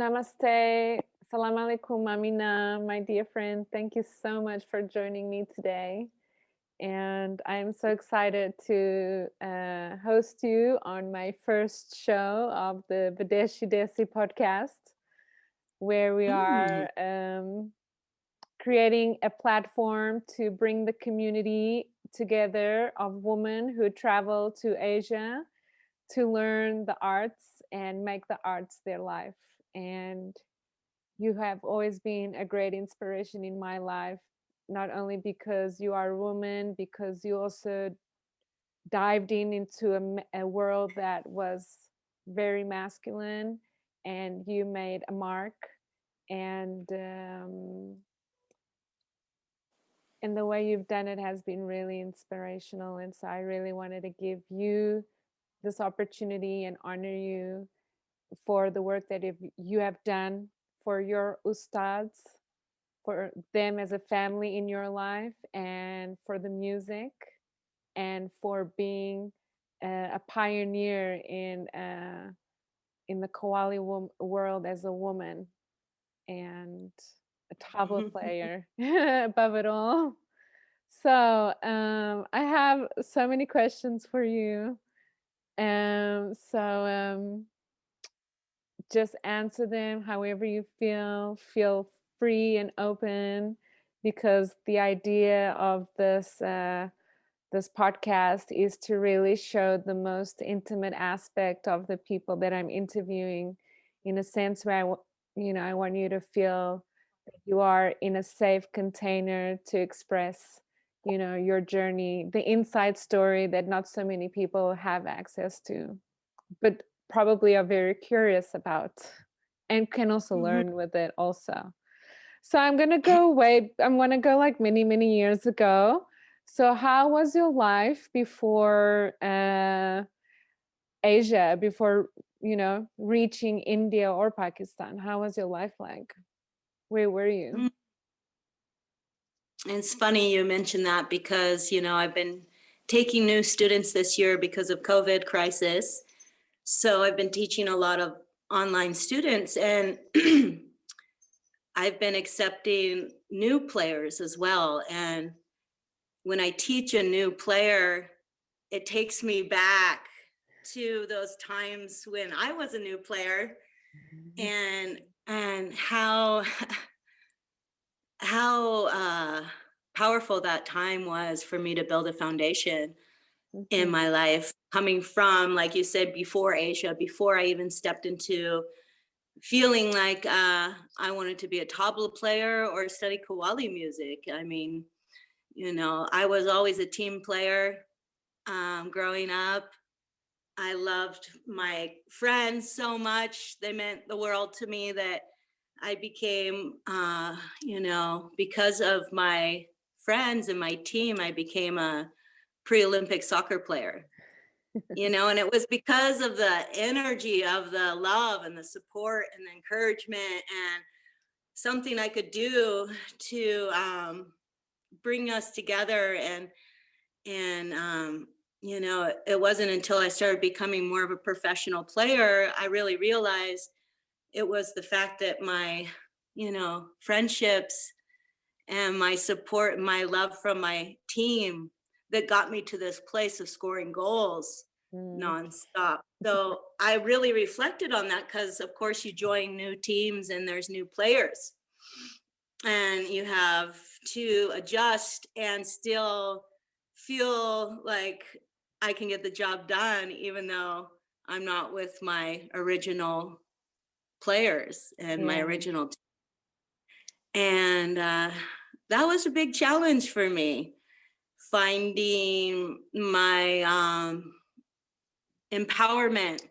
Namaste. Salam alaikum, Aminah, my dear friend. Thank you so much for joining me today. And I'm so excited to host you on my first show of the Videshee Desi Podcast, where we Mm. are creating a platform to bring the community together of women who travel to Asia to learn the arts and make the arts their life. And you have always been a great inspiration in my life, not only because you are a woman, because you also dived into a world that was very masculine, and you made a mark. And and the way you've done it has been really inspirational. And so I really wanted to give you this opportunity and honor you for the work that you have done for your Ustads, for them as a family in your life, and for the music, and for being a pioneer in the Kawali world as a woman, and a tabla player above it all. So I have so many questions for you. So just answer them however you feel. Feel free and open, because the idea of this podcast is to really show the most intimate aspect of the people that I'm interviewing, in a sense where I want you to feel that you are in a safe container to express, your journey, the inside story that not so many people have access to, but probably are very curious about, and can also Mhm. learn with it also. So I'm gonna go like many, many years ago. So how was your life before Asia, before reaching India or Pakistan? How was your life like? Where were you? Mm. It's funny you mentioned that because, I've been taking new students this year because of COVID crisis. So I've been teaching a lot of online students and I've been accepting new players as well. And when I teach a new player, it takes me back to those times when I was a new player and how how powerful that time was for me to build a foundation in Mhm. my life, coming from, like you said, before Asia, before I even stepped into feeling like I wanted to be a tabla player or study Qawwali music. I mean, I was always a team player growing up. I loved my friends so much. They meant the world to me that I became, because of my friends and my team, I became a pre Olympic soccer player, and it was because of the energy of the love and the support and the encouragement and something I could do to bring us together and it wasn't until I started becoming more of a professional player I really realized it was the fact that my friendships and my support and my love from my team that got me to this place of scoring goals Mm. nonstop. So I really reflected on that because of course you join new teams and there's new players and you have to adjust and still feel like I can get the job done, even though I'm not with my original players and my Yeah. original. And that was a big challenge for me, finding my empowerment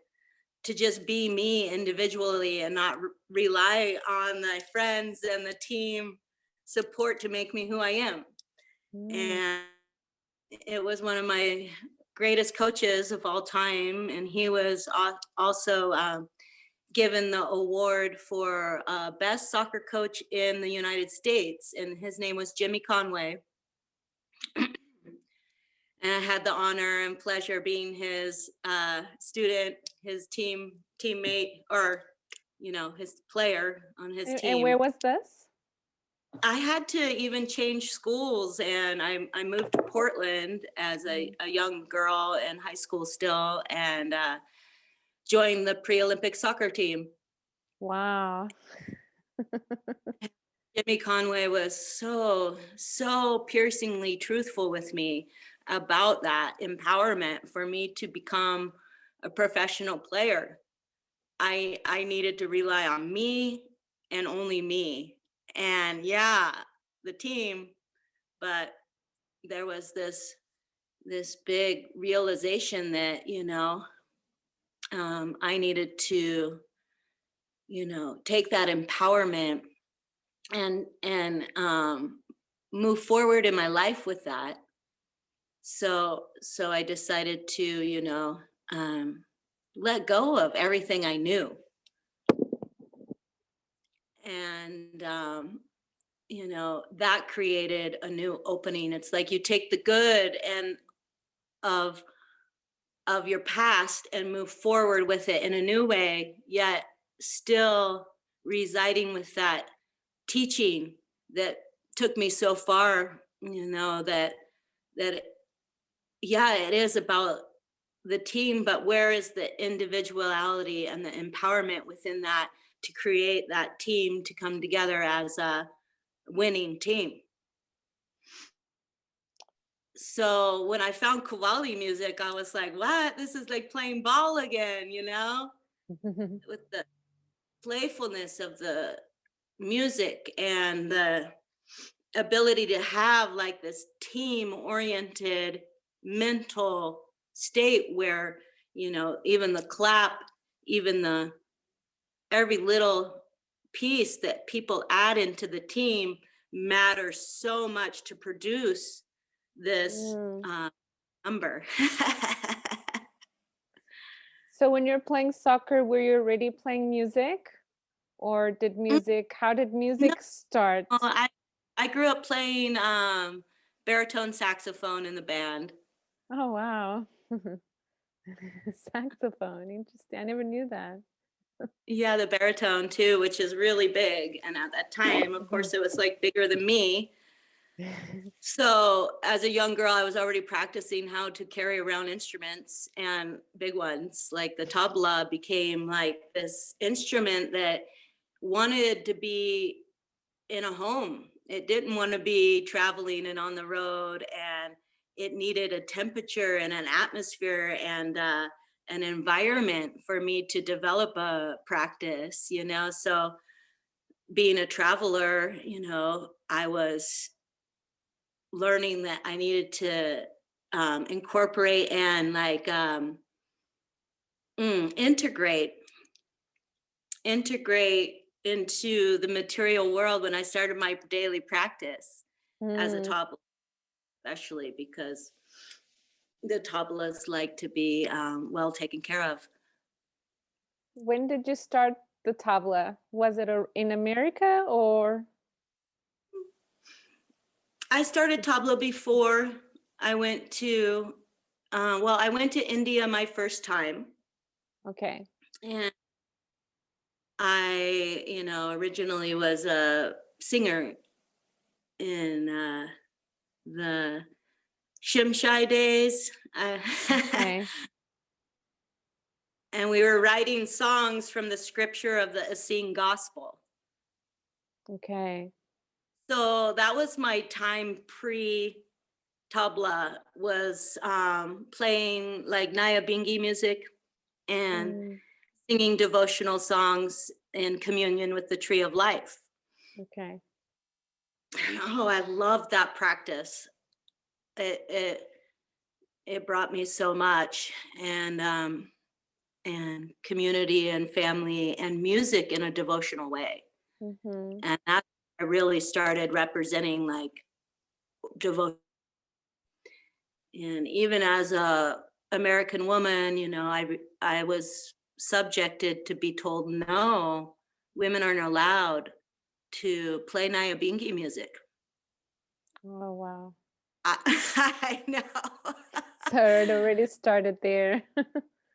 to just be me individually and not rely on my friends and the team support to make me who I am. Mm. And it was one of my greatest coaches of all time. And he was also given the award for best soccer coach in the United States. And his name was Jimmy Conway. And I had the honor and pleasure being his student, his teammate, or his player on his And where team. was this? I had to even change schools, and I moved to Portland as a young girl in high school still, and joined the pre-Olympic soccer team. Wow. Jimmy Conway was so piercingly truthful with me about that empowerment for me to become a professional player. I needed to rely on me and only me. And yeah, the team, but there was this big realization that, I needed to, take that empowerment and move forward in my life with that. So I decided to, let go of everything I knew. And, that created a new opening. It's like you take the good and of your past and move forward with it in a new way, yet still residing with that teaching that took me so far, that yeah, it is about the team, but where is the individuality and the empowerment within that to create that team to come together as a winning team? So when I found Qawwali music, I was like, what? This is like playing ball again, with the playfulness of the music and the ability to have like this team oriented mental state where, even the clap, even the every little piece that people add into the team matters so much to produce this number. So when you're playing soccer, were you already playing music, or how did No, music start? I grew up playing baritone saxophone in the band. Oh, wow. Saxophone. Interesting. I never knew that. Yeah, the baritone too, which is really big. And at that time, of course, it was like bigger than me. So as a young girl, I was already practicing how to carry around instruments, and big ones like the tabla became like this instrument that wanted to be in a home. It didn't want to be traveling and on the road, and it needed a temperature and an atmosphere and an environment for me to develop a practice, So being a traveler, I was learning that I needed to incorporate and like integrate into the material world when I started my daily practice as a tabla, especially because the tablas like to be well taken care of. When did you start the tabla? Was it in America or? I started tabla before I went to, I went to India my first time. Okay. And I, originally was a singer in the Shimshai days. Okay. And we were writing songs from the scripture of the Essene Gospel. Okay. So that was my time pre-tabla, was playing like Nyabingi music and singing devotional songs in communion with the tree of life. Okay. And I loved that practice. It brought me so much, and community and family and music in a devotional way. And that's I really started representing like devotion. And even as a American woman, I was subjected to be told, no, women aren't allowed to play Nyabingi music. Oh, wow. I know. So it already started there.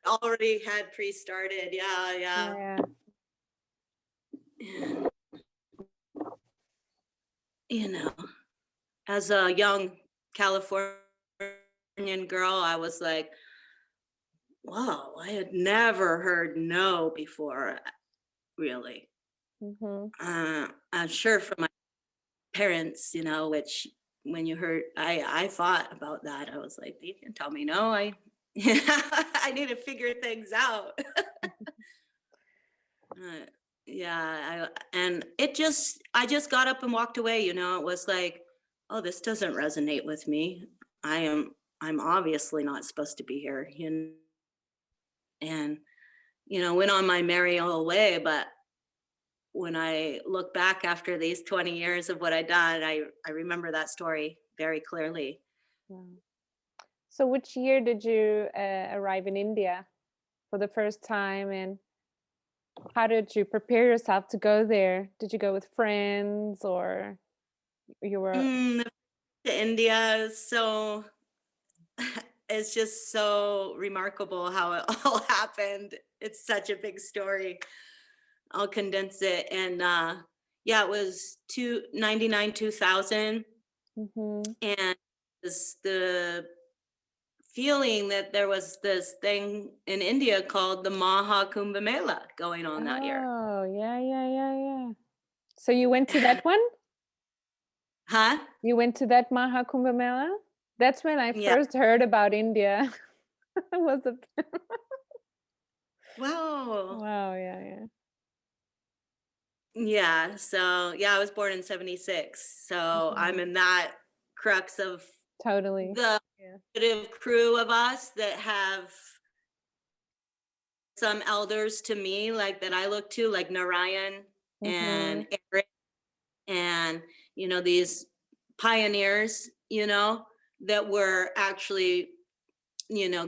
Already had pre-started. Yeah. Yeah. And, you know, as a young Californian girl, I was like, wow, I had never heard no before, really. I'm sure from my parents, you know, which when you heard, I thought about that. I was like, you can tell me no. I need to figure things out. And I just got up and walked away. You know, it was like, oh, this doesn't resonate with me. I'm obviously not supposed to be here. You know? And went on my merry old way. But when I look back after these 20 years of what I done, I remember that story very clearly. Wow. So which year did you arrive in India for the first time, and how did you prepare yourself to go there? Did you go with friends, or you were to India? So it's just so remarkable how it all happened. It's such a big story. I'll condense it. And yeah, it was 1999, 2000. And it was the feeling that there was this thing in India called the Maha Kumbh Mela going on that year. Oh, yeah. So you went to that one? Huh? You went to that Maha Kumbh Mela? That's when I first heard about India. Was it? Wow. Wow, yeah. Yeah, so yeah, I was born in 76. So I'm in that crux of totally the crew of us that have some elders to me, like that I look to, like Narayan and Eric, and these pioneers, that were actually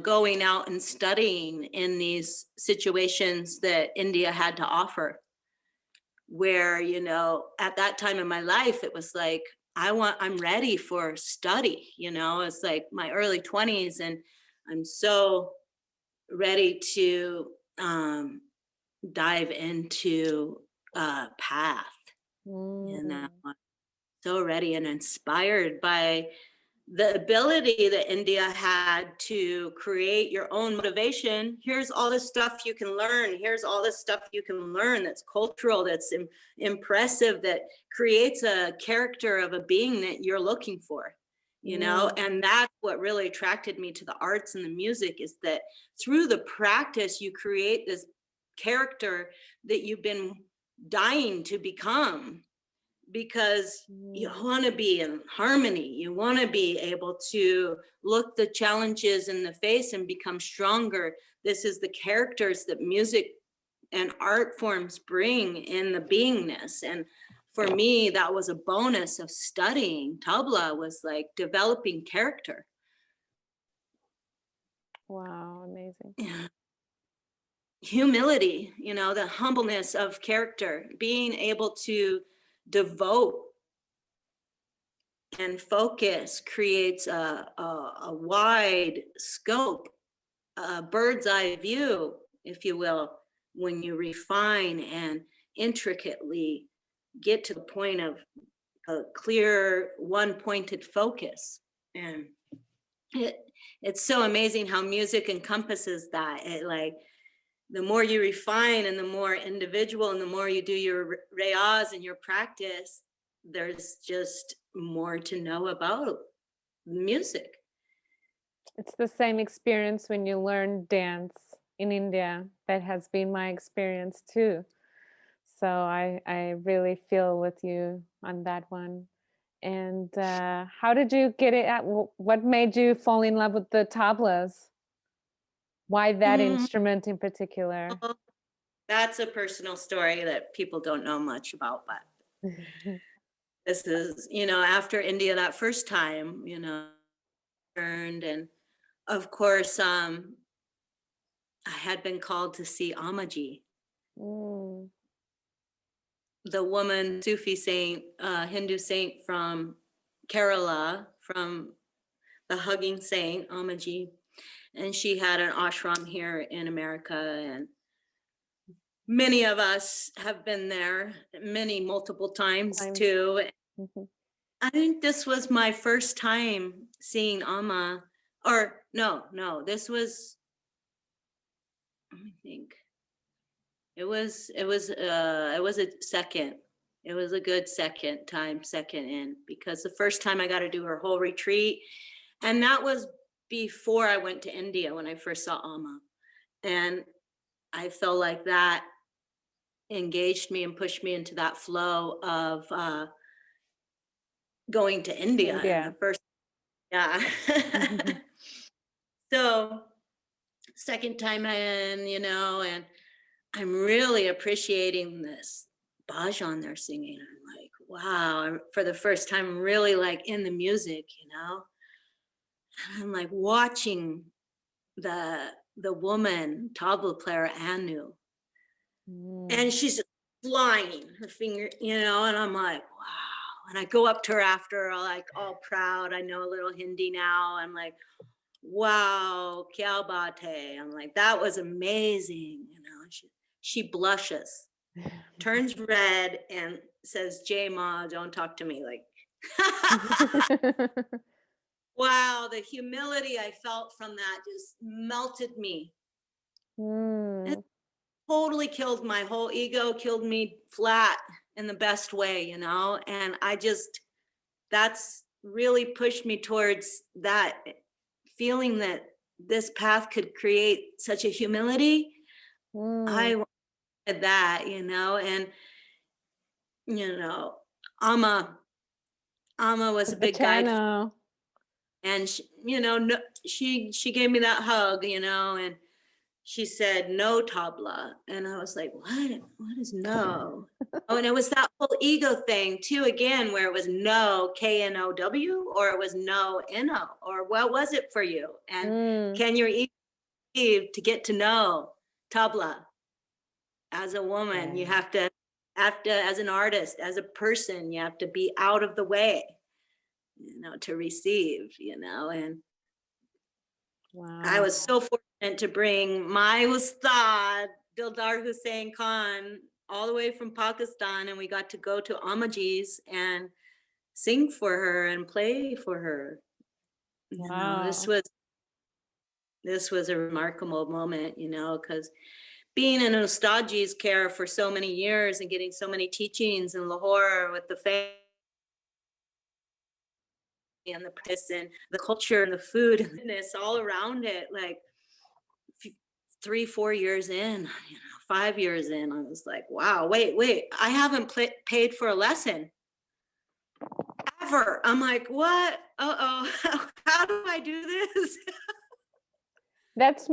going out and studying in these situations that India had to offer, where at that time in my life it was like I'm ready for study. It's like my early 20s, and I'm so ready to dive into a path. So ready and inspired by the ability that India had to create your own motivation. Here's all this stuff you can learn. Here's all this stuff you can learn that's cultural, that's impressive, that creates a character of a being that you're looking for. And that's what really attracted me to the arts and the music, is that through the practice you create this character that you've been dying to become, because you want to be in harmony. You want to be able to look the challenges in the face and become stronger. This is the characters that music and art forms bring in the beingness. And for me, that was a bonus of studying. Tabla was like developing character. Wow, amazing. Yeah. Humility, the humbleness of character, being able to devote and focus creates a wide scope, a bird's eye view, if you will, when you refine and intricately get to the point of a clear, one-pointed focus. And it's so amazing how music encompasses that. It, like, the more you refine and the more individual and the more you do your rayaz and your practice, there's just more to know about music. It's the same experience when you learn dance in India. That has been my experience too. So I really feel with you on that one. And how did you get it at? What made you fall in love with the tablas? Why that instrument in particular? Well, that's a personal story that people don't know much about, but this is, after India that first time, turned, and of course, I had been called to see Amaji, the woman Sufi saint, Hindu saint from Kerala, from the hugging saint, Amaji. And she had an ashram here in America. And, many of us have been there multiple times too. Mhm. I think this was my first time seeing Amma, or no, this was, let me think. It was a second. It was a good second in, because the first time I got to do her whole retreat, and that was before I went to India when I first saw Amma. And I felt like that engaged me and pushed me into that flow of going to India. And the first, yeah. So second time in, and I'm really appreciating this bhajan they're singing. I'm like, wow, for the first time, really like in the music, And I'm like watching the woman tabla player Anu, and she's just flying her finger, and I'm like, wow. And I go up to her after, like all proud. I know a little Hindi now. I'm like, wow, kya baat hai. I'm like, that was amazing. She blushes, turns red, and says, Jay Ma, don't talk to me. Like, wow, the humility I felt from that just melted me. It totally killed my whole ego, killed me flat in the best way, And that's really pushed me towards that feeling that this path could create such a humility. I wanted that, and Amma was a big guide, and she gave me that hug, and she said no tabla, and I was like, what is no? Oh, and it was that whole ego thing too, again, where it was no, K-N-O-W, or it was no, N-O, or what was it for you? And can your ego to get to know tabla as a woman? You have to, as an artist, as a person, you have to be out of the way, to receive, and wow. I was so fortunate to bring my Ustad Dildar Hussain Khan all the way from Pakistan, and we got to go to Amaji's and sing for her and play for her. Wow. This was a remarkable moment, because being in Ustaji's care for so many years and getting so many teachings in Lahore with the family and the practice and the culture and the food and this all around it, like 3-4 years in, 5 years in, I was like, wow, wait, I haven't paid for a lesson ever. I'm like, what? How do I do this? That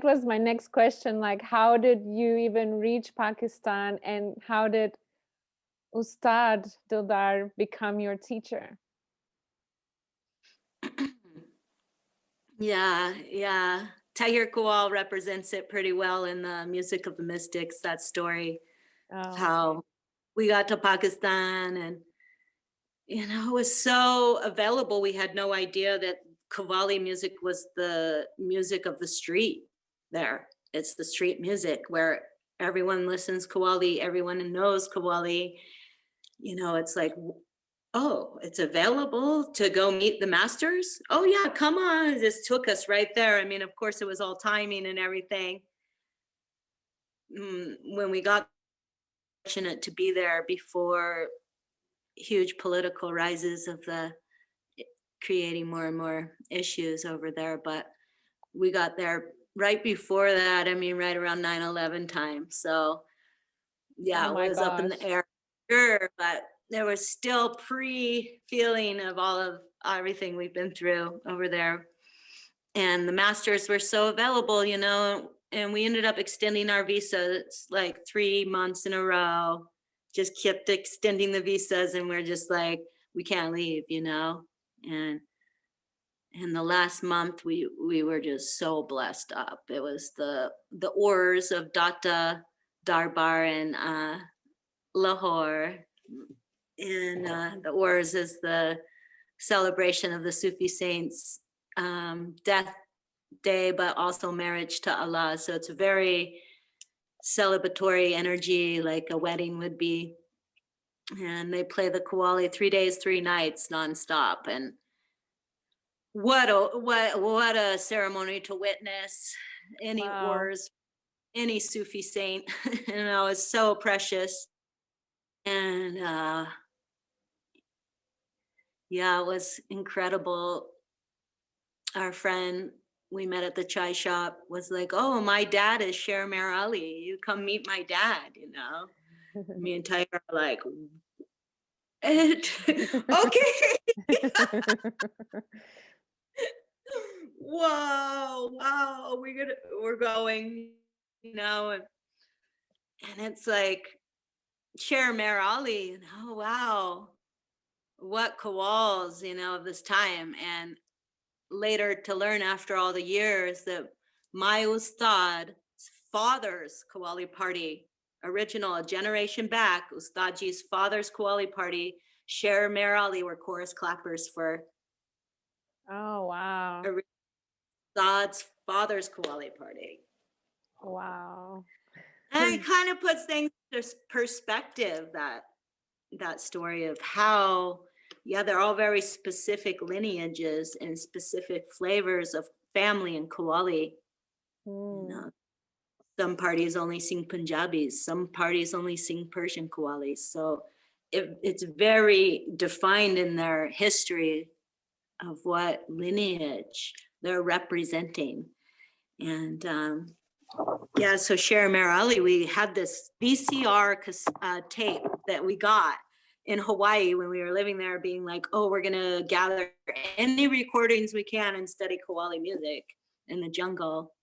was my next question. Like, how did you even reach Pakistan, and how did Ustad Dildar become your teacher? Yeah. Tahir Qawwal represents it pretty well in the Music of the Mystics, that story of how we got to Pakistan, and it was so available. We had no idea that Kawali music was the music of the street there. It's the street music where everyone listens Kawali, everyone knows Kawali. It's like, oh, it's available to go meet the masters? Oh yeah, come on. It just took us right there. I mean, of course, it was all timing and everything. When we got fortunate to be there before huge political rises of the creating more and more issues over there, but we got there right before that. I mean, right around 9/11 time. So yeah, it was up in the air, sure, but there was still pre-feeling of all of everything we've been through over there. And the masters were so available, and we ended up extending our visas like 3 months in a row, just kept extending the visas, and we're just like, we can't leave, and in the last month we were just so blessed up. It was the Urs of Datta Darbar in Lahore, and the Urs is the celebration of the Sufi saints' death day, but also marriage to Allah. So it's very celebratory energy like a wedding would be. And they play the Qawwali 3 days, 3 nights nonstop. And what a ceremony to witness. Any Wow. words, any Sufi saint, it's so precious. And yeah, it was incredible. Our friend we met at the chai shop was like, "Oh, my dad is Sher Ali. You come meet my dad," Me and Tyler are like, okay. Wow, we're going, and it's like Sher Ali, wow, what Qawwals, of this time. And later to learn after all the years that my Ustad's father's Qawwali party, original, a generation back, Ustaji's father's Qawwali party, Sher Ali were chorus clappers for Oh, wow. Ustad's father's Qawwali party. Wow. And it kind of puts things in perspective, that story of how, they're all very specific lineages and specific flavors of family and Qawwali. Some parties only sing Punjabis, some parties only sing Persian Qawwalis. So it's very defined in their history of what lineage they're representing. And so Sher Ali, we had this VCR tape that we got in Hawaii when we were living there, being like, oh, we're gonna gather any recordings we can and study Qawwali music in the jungle,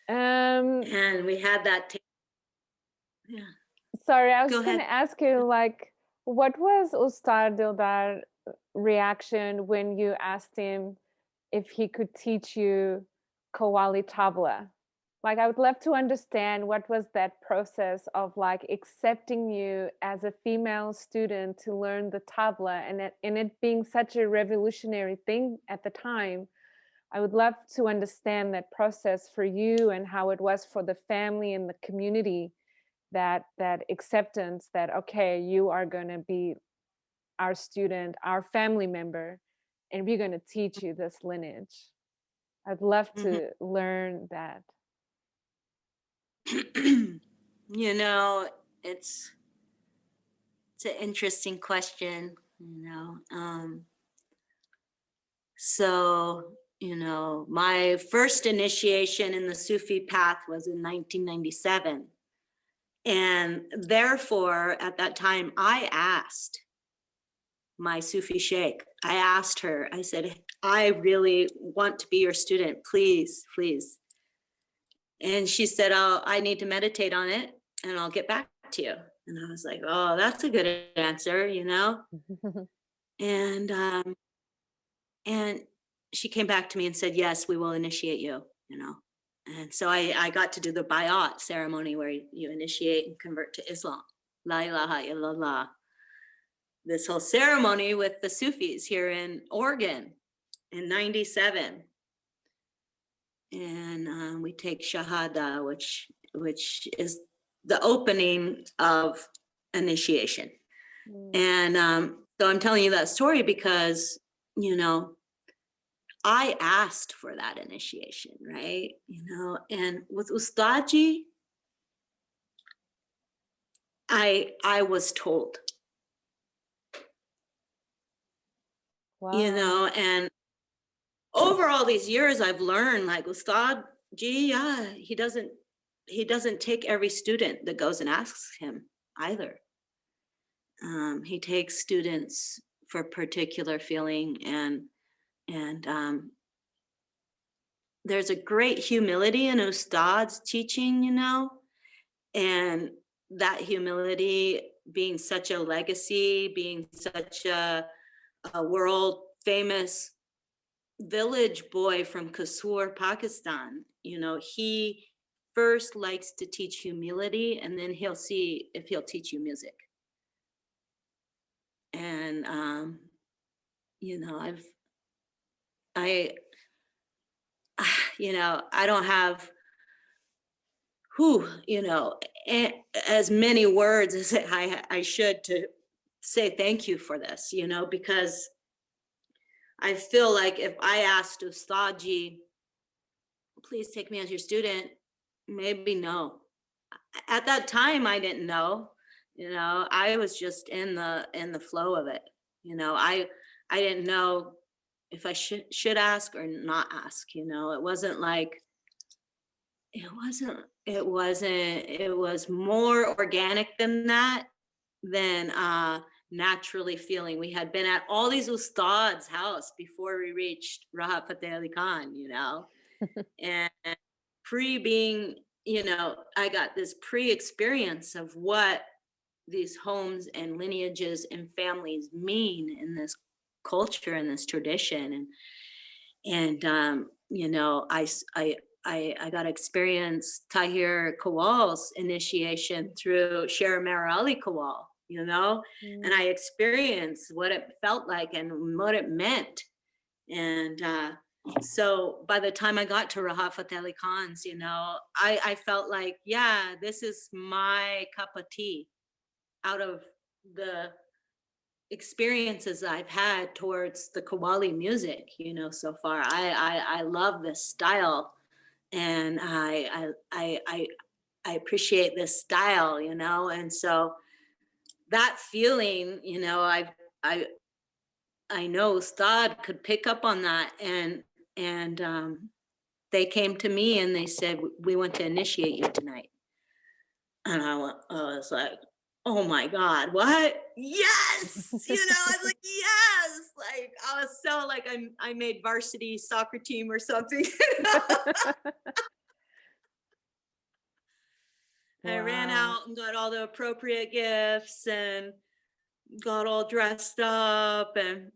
And we had that tape. Yeah. Sorry, I was going to ask you, like, what was Ustad Dildar's reaction when you asked him if he could teach you Qawwali tabla? Like, I would love to understand what was that process of like accepting you as a female student to learn the tabla, and it being such a revolutionary thing at the time. I would love to understand that process for you and how it was for the family and the community, that acceptance that, okay, you are going to be our student, our family member, and we're going to teach you this lineage. I'd love to learn that. It's an interesting question, so my first initiation in the Sufi path was in 1997, and therefore at that time I asked my Sufi sheikh, I asked her, I said, I really want to be your student, please. And she said, oh, I need to meditate on it and I'll get back to you. And I was like, oh, that's a good answer, And she came back to me and said, yes, we will initiate you, And so I got to do the bayat ceremony where you initiate and convert to Islam. La ilaha illallah. This whole ceremony with the Sufis here in Oregon in 97. And we take Shahada, which is the opening of initiation. And so I'm telling you that story because, I asked for that initiation, right? And with Ustaji, I was told. Wow. And over all these years, I've learned, like, Ustad Ji, he doesn't take every student that goes and asks him either. He takes students for particular feeling, and there's a great humility in Ustad's teaching, and that humility being such a legacy, being such a world famous village boy from Kasur, Pakistan, he first likes to teach humility, and then he'll see if he'll teach you music. And I don't have as many words as I should to say thank you for this, because I feel like if I asked Ustaji, please take me as your student, maybe no. At that time, I didn't know. I was just in the flow of it. I didn't know if I should ask or not ask. It wasn't like it was more organic than that, than naturally feeling. We had been at all these Ustads' house before we reached Rahat Fateh Ali Khan, and being, I got this pre-experience of what these homes and lineages and families mean in this culture and this tradition. And I got to experience Tahir Qawwal's initiation through Sher Mer Ali Qawwal, and I experienced what it felt like and what it meant. And so by the time I got to Rahat Fateh Ali Khan's, I felt like, yeah, this is my cup of tea out of the experiences I've had towards the Kawali music, so far. I love this style, and I appreciate this style, and so that feeling, I know Ustad could pick up on that, and they came to me and they said, we want to initiate you tonight. And I was like, oh my God, what? Yes! I was like, yes! Like, I was so like, I made varsity soccer team or something. Wow. I ran out and got all the appropriate gifts and got all dressed up. And,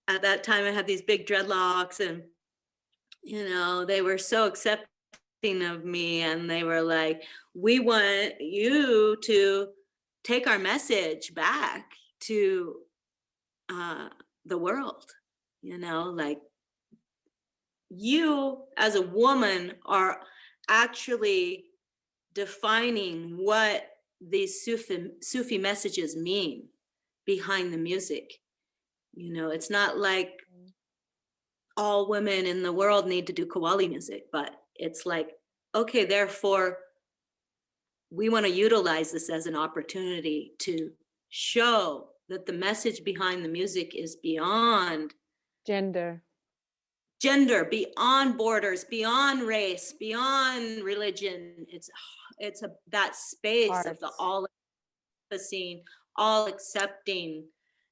at that time I had these big dreadlocks, and, they were so accepting of me, and they were like, we want you to take our message back to the world, like, you as a woman are actually defining what these Sufi messages mean behind the music. It's not like all women in the world need to do Qawwali music, but it's like, okay, therefore, we want to utilize this as an opportunity to show that the message behind the music is beyond gender, beyond borders, beyond race, beyond religion. It's that space of the all encompassing, all accepting.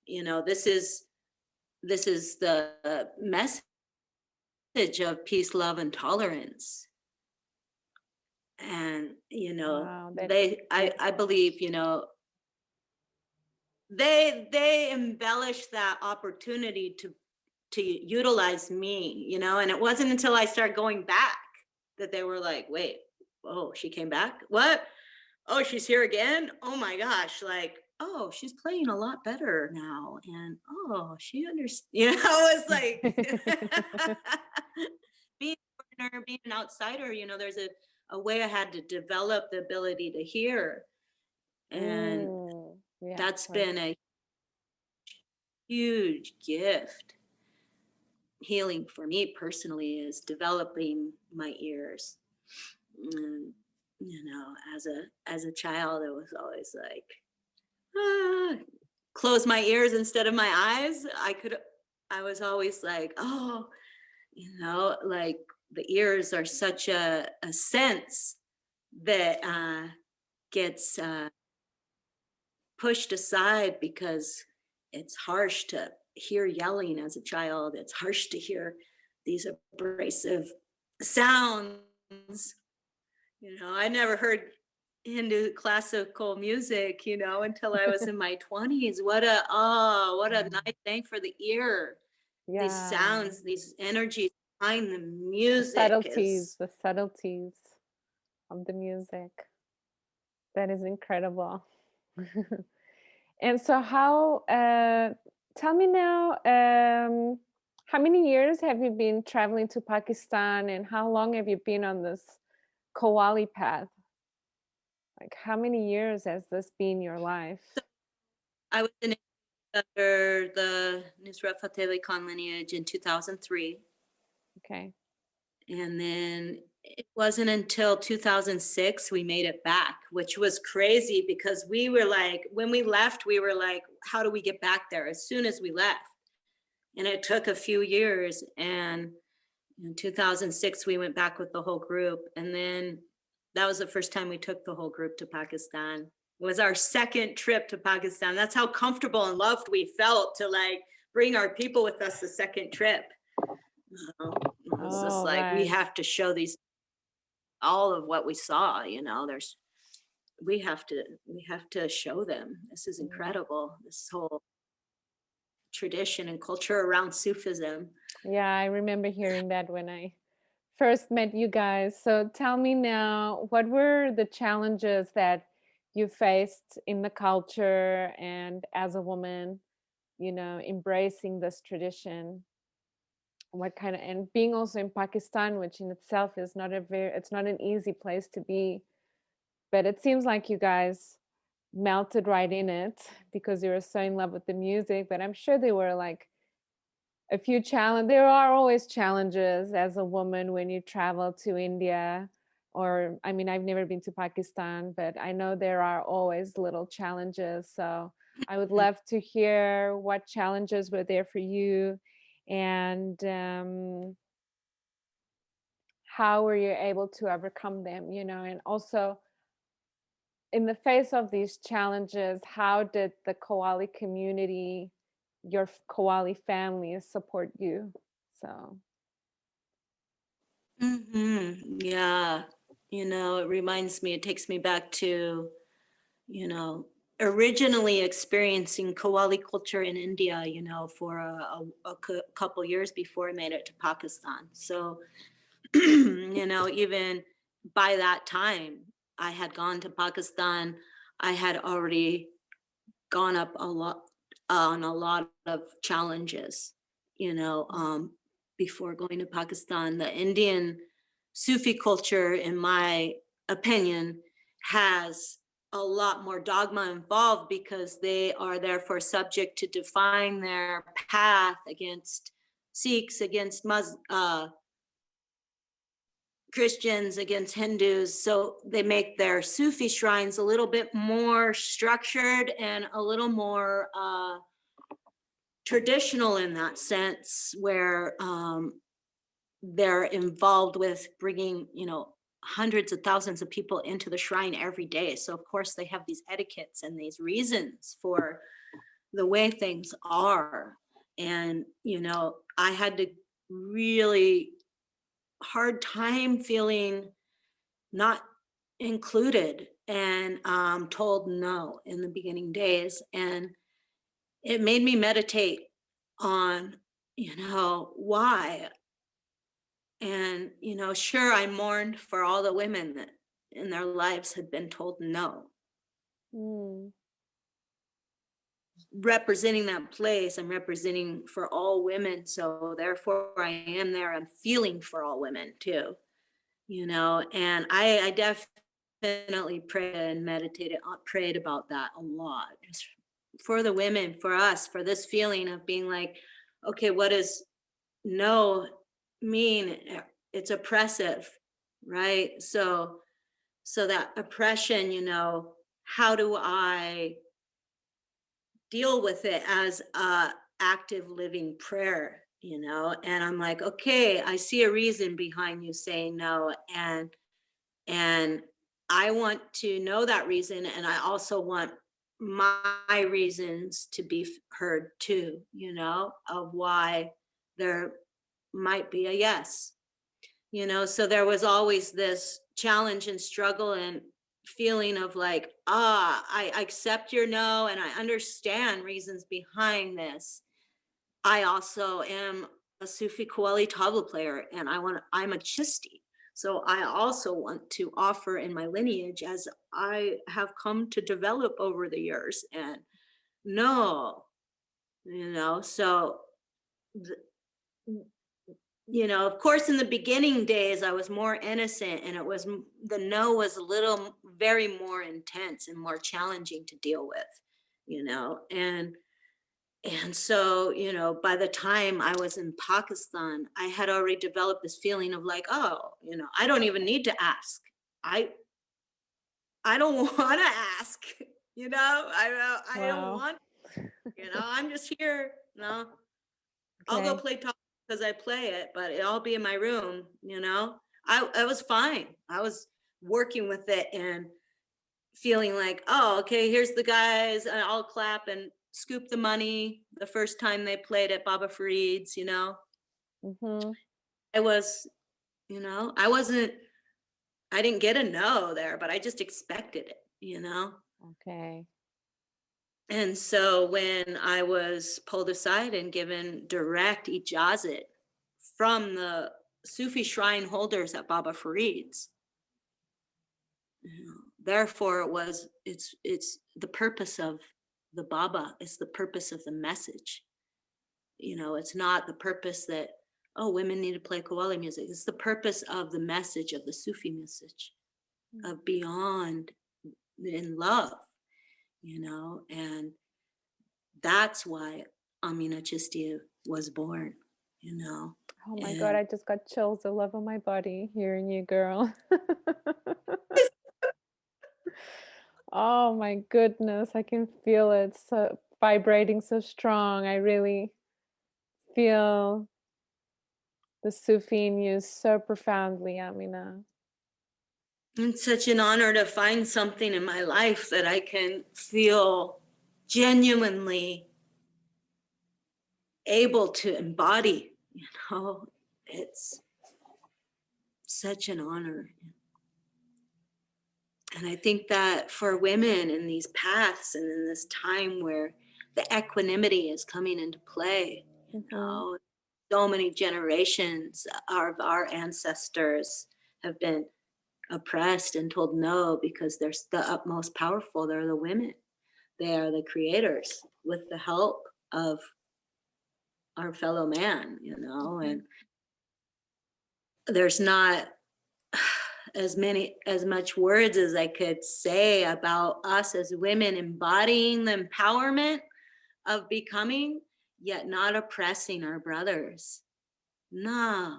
This is the message of peace, love, and tolerance. And wow, I believe they embellished that opportunity to utilize me, and it wasn't until I started going back that they were like, wait, oh, she came back? What? Oh, she's here again? Oh my gosh, like, oh, she's playing a lot better now, and oh, she understands. It was like being a foreigner, being an outsider, there's a way I had to develop the ability to hear, and that's been a huge gift. Healing for me personally is developing my ears. And, as a child, it was always like, close my ears instead of my eyes. I was always like, oh, like the ears are such a sense that gets pushed aside because it's harsh to hear yelling as a child. It's harsh to hear these abrasive sounds. I never heard Hindu classical music, until I was in my 20s. What a nice thing for the ear. Yeah. These sounds, these energies behind the music. The subtleties of the music. That is incredible. And so how, tell me now, How many years have you been traveling to Pakistan, and how long have you been on this Qawwali path? Like, how many years has this been your life? I was in under the Nusrat Fateh Ali Khan lineage in 2003. Okay. And then it wasn't until 2006 we made it back, which was crazy because we were like, when we left, we were like, how do we get back there as soon as we left? And it took a few years. And in 2006, we went back with the whole group. And then that was the first time we took the whole group to Pakistan. It was our second trip to Pakistan. That's how comfortable and loved we felt to like bring our people with us the second trip. It was just like, we have to show these all of what we saw, you know, we have to show them. This is incredible. This whole tradition and culture around Sufism. Yeah, I remember hearing that when I first met you guys. So tell me now, what were the challenges that you faced in the culture and as a woman, you know, embracing this tradition? What kind of, and being also in Pakistan, which in itself is not it's not an easy place to be, but it seems like you guys melted right in it because you were so in love with the music. But I'm sure there were like a few challenges. There are always challenges as a woman when you travel to India, or I mean, I've never been to Pakistan, but I know there are always little challenges. So I would love to hear what challenges were there for you, and how were you able to overcome them, you know, and also in the face of these challenges, how did the Kawali community, your Kawali family, support you? So Yeah, you know, it reminds me, it takes me back to, you know, originally experiencing Qawwali culture in India, you know, for a couple years before I made it to Pakistan. So, you know, even by that time, I had gone to Pakistan. I had already gone up a lot on a lot of challenges, you know, before going to Pakistan. The Indian Sufi culture, in my opinion, has a lot more dogma involved because they are therefore subject to define their path against Sikhs, against Christians, against Hindus. So they make their Sufi shrines a little bit more structured and a little more traditional in that sense, where they're involved with bringing, you know, hundreds of thousands of people into the shrine every day. So of course they have these etiquettes and these reasons for the way things are. And, you know, I had to really hard time feeling not included and told no in the beginning days. And it made me meditate on, you know, why. And, you know, sure, I mourned for all the women that in their lives had been told no. mm, Representing that place, I'm representing for all women. So therefore I am there. I'm feeling for all women too, you know, and I definitely prayed and meditated, prayed about that a lot. Just for the women, for us, for this feeling of being like, okay, what does no mean? It's oppressive, right? So that oppression, you know, how do I deal with it as a active living prayer, you know? And I'm like, okay, I see a reason behind you saying no, and I want to know that reason, and I also want my reasons to be heard too, you know, of why there might be a yes, you know. So there was always this challenge and struggle and feeling of like, I accept your no and I understand reasons behind this. I also am a Sufi Qawwali tabla player, and I'm a Chishti. So I also want to offer in my lineage as I have come to develop over the years. And no, you know, so you know, of course, in the beginning days, I was more innocent, and the no was a little, very more intense and more challenging to deal with, you know, and so, you know, by the time I was in Pakistan, I had already developed this feeling of like, oh, you know, I don't even need to ask. I I don't want to ask, you know, I don't Wow. want, you know, I'm just here, you know, I'll go Okay. play top because I play it, but it'll be in my room, you know. I was fine. I was working with it and feeling like, oh, okay, here's the guys, and I'll clap and scoop the money the first time they played at Baba Farid's, you know. Mm-hmm. I was, you know, I didn't get a no there, but I just expected it, you know. Okay. And so when I was pulled aside and given direct ijazat from the Sufi shrine holders at Baba Farid's, you know, therefore it's the purpose of the Baba, it's the purpose of the message. You know, it's not the purpose that, oh, women need to play Qawwali music. It's the purpose of the message of the Sufi message of beyond in love, you know, and that's why Aminah Chishti was born, you know. Oh my God, And I just got chills all over my body hearing you, girl. Oh my goodness, I can feel it so vibrating so strong. I really feel the Sufi in you so profoundly, Amina. it's such an honor to find something in my life that I can feel genuinely able to embody, you know. It's such an honor. And I think that for women in these paths and in this time where the equanimity is coming into play, you Mm-hmm. know, so many generations of our ancestors have been oppressed and told no because they're the utmost powerful. They're the women. They are the creators with the help of our fellow man, you know, Mm-hmm. and there's not as much words as I could say about us as women embodying the empowerment of becoming, yet not oppressing our brothers. No,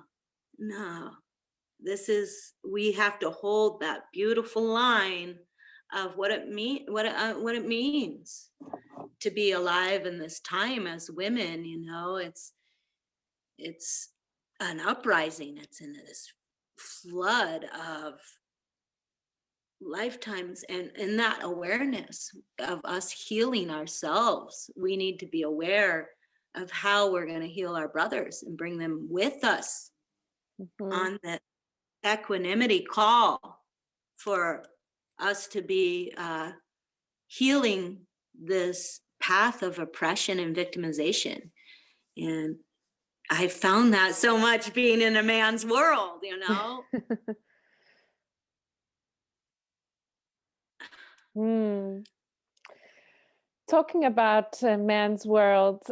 no. We have to hold that beautiful line of what it means to be alive in this time as women, you know. It's an uprising. It's in this flood of lifetimes, and in that awareness of us healing ourselves, we need to be aware of how we're going to heal our brothers and bring them with us Mm-hmm. on that equanimity call for us to be healing this path of oppression and victimization. And I found that so much being in a man's world, you know. Hmm. Talking about Man's World,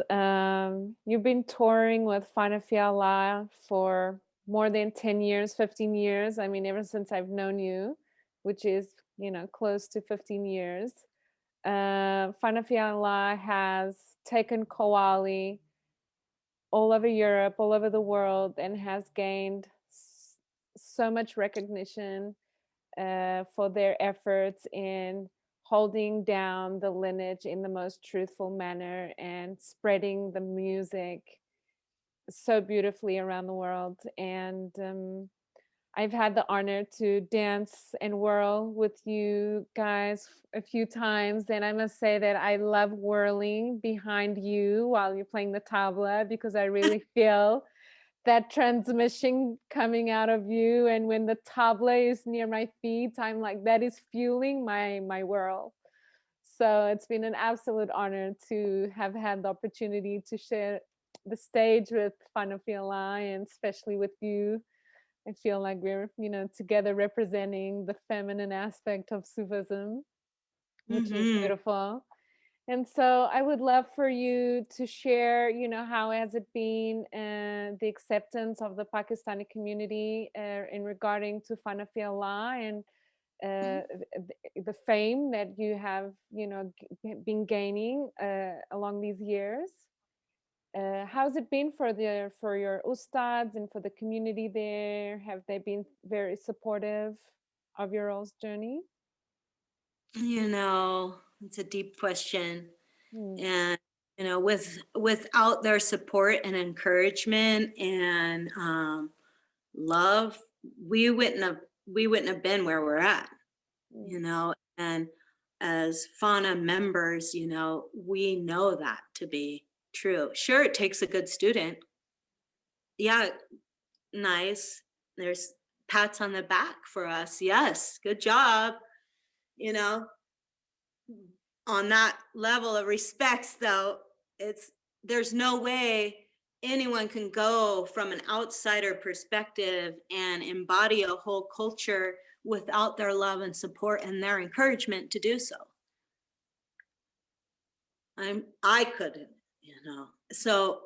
you've been touring with Fanna-Fi-Allah for more than 10 years, 15 years. I mean, ever since I've known you, which is, you know, close to 15 years. Fanna-Fi-Allah has taken Kawali all over Europe, all over the world, and has gained so much recognition for their efforts in holding down the lineage in the most truthful manner and spreading the music so beautifully around the world. And I've had the honor to dance and whirl with you guys a few times. And I must say that I love whirling behind you while you're playing the tabla because I really feel that transmission coming out of you. And when the tabla is near my feet, I'm like, that is fueling my whirl. So it's been an absolute honor to have had the opportunity to share the stage with Fanna-Fi-Allah and especially with you. I feel like we're, you know, together representing the feminine aspect of Sufism, which is Mm-hmm. beautiful. And so I would love for you to share, how has it been, the acceptance of the Pakistani community in regarding to Fanna-Fi-Allah, and the fame that you have, been gaining along these years. How's it been for your Ustads and for the community there? Have they been very supportive of your all's journey? It's a deep question. Hmm. And, without their support and encouragement and love, we wouldn't have been where we're at, and as Fana members, we know that to be true. Sure, it takes a good student. Yeah, nice. There's pats on the back for us. Yes, good job. You know, on that level of respects, though, there's no way anyone can go from an outsider perspective and embody a whole culture without their love and support and their encouragement to do so. I couldn't, So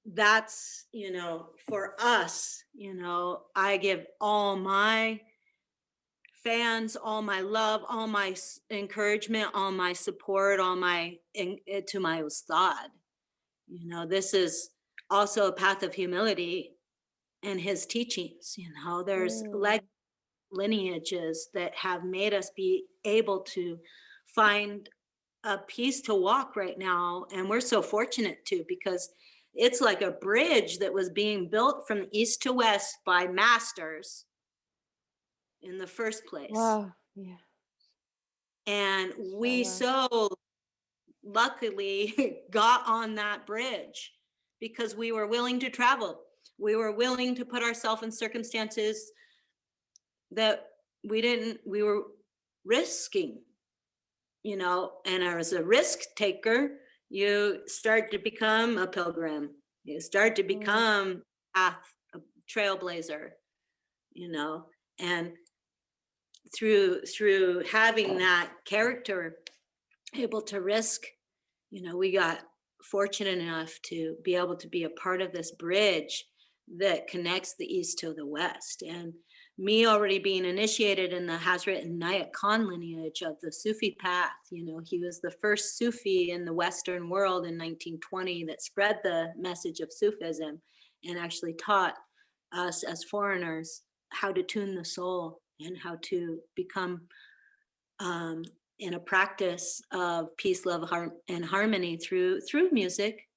that's, for us, I give all my fans, all my love, all my encouragement, all my support, to my Ustad. This is also a path of humility in his teachings. There's lineages that have made us be able to find a piece to walk right now. And we're so fortunate to, because it's like a bridge that was being built from east to west by masters in the first place. Wow. Yeah. And we so luckily got on that bridge because we were willing to travel. We were willing to put ourselves in circumstances that we were risking, and as a risk taker, you start to become a pilgrim. You start to become a trailblazer, and through having that character, able to risk, we got fortunate enough to be able to be a part of this bridge that connects the east to the west. And me already being initiated in the Hazrat Inayat Khan lineage of the Sufi path, he was the first Sufi in the Western world in 1920 that spread the message of Sufism and actually taught us as foreigners how to tune the soul and how to become in a practice of peace, love, and harmony through music,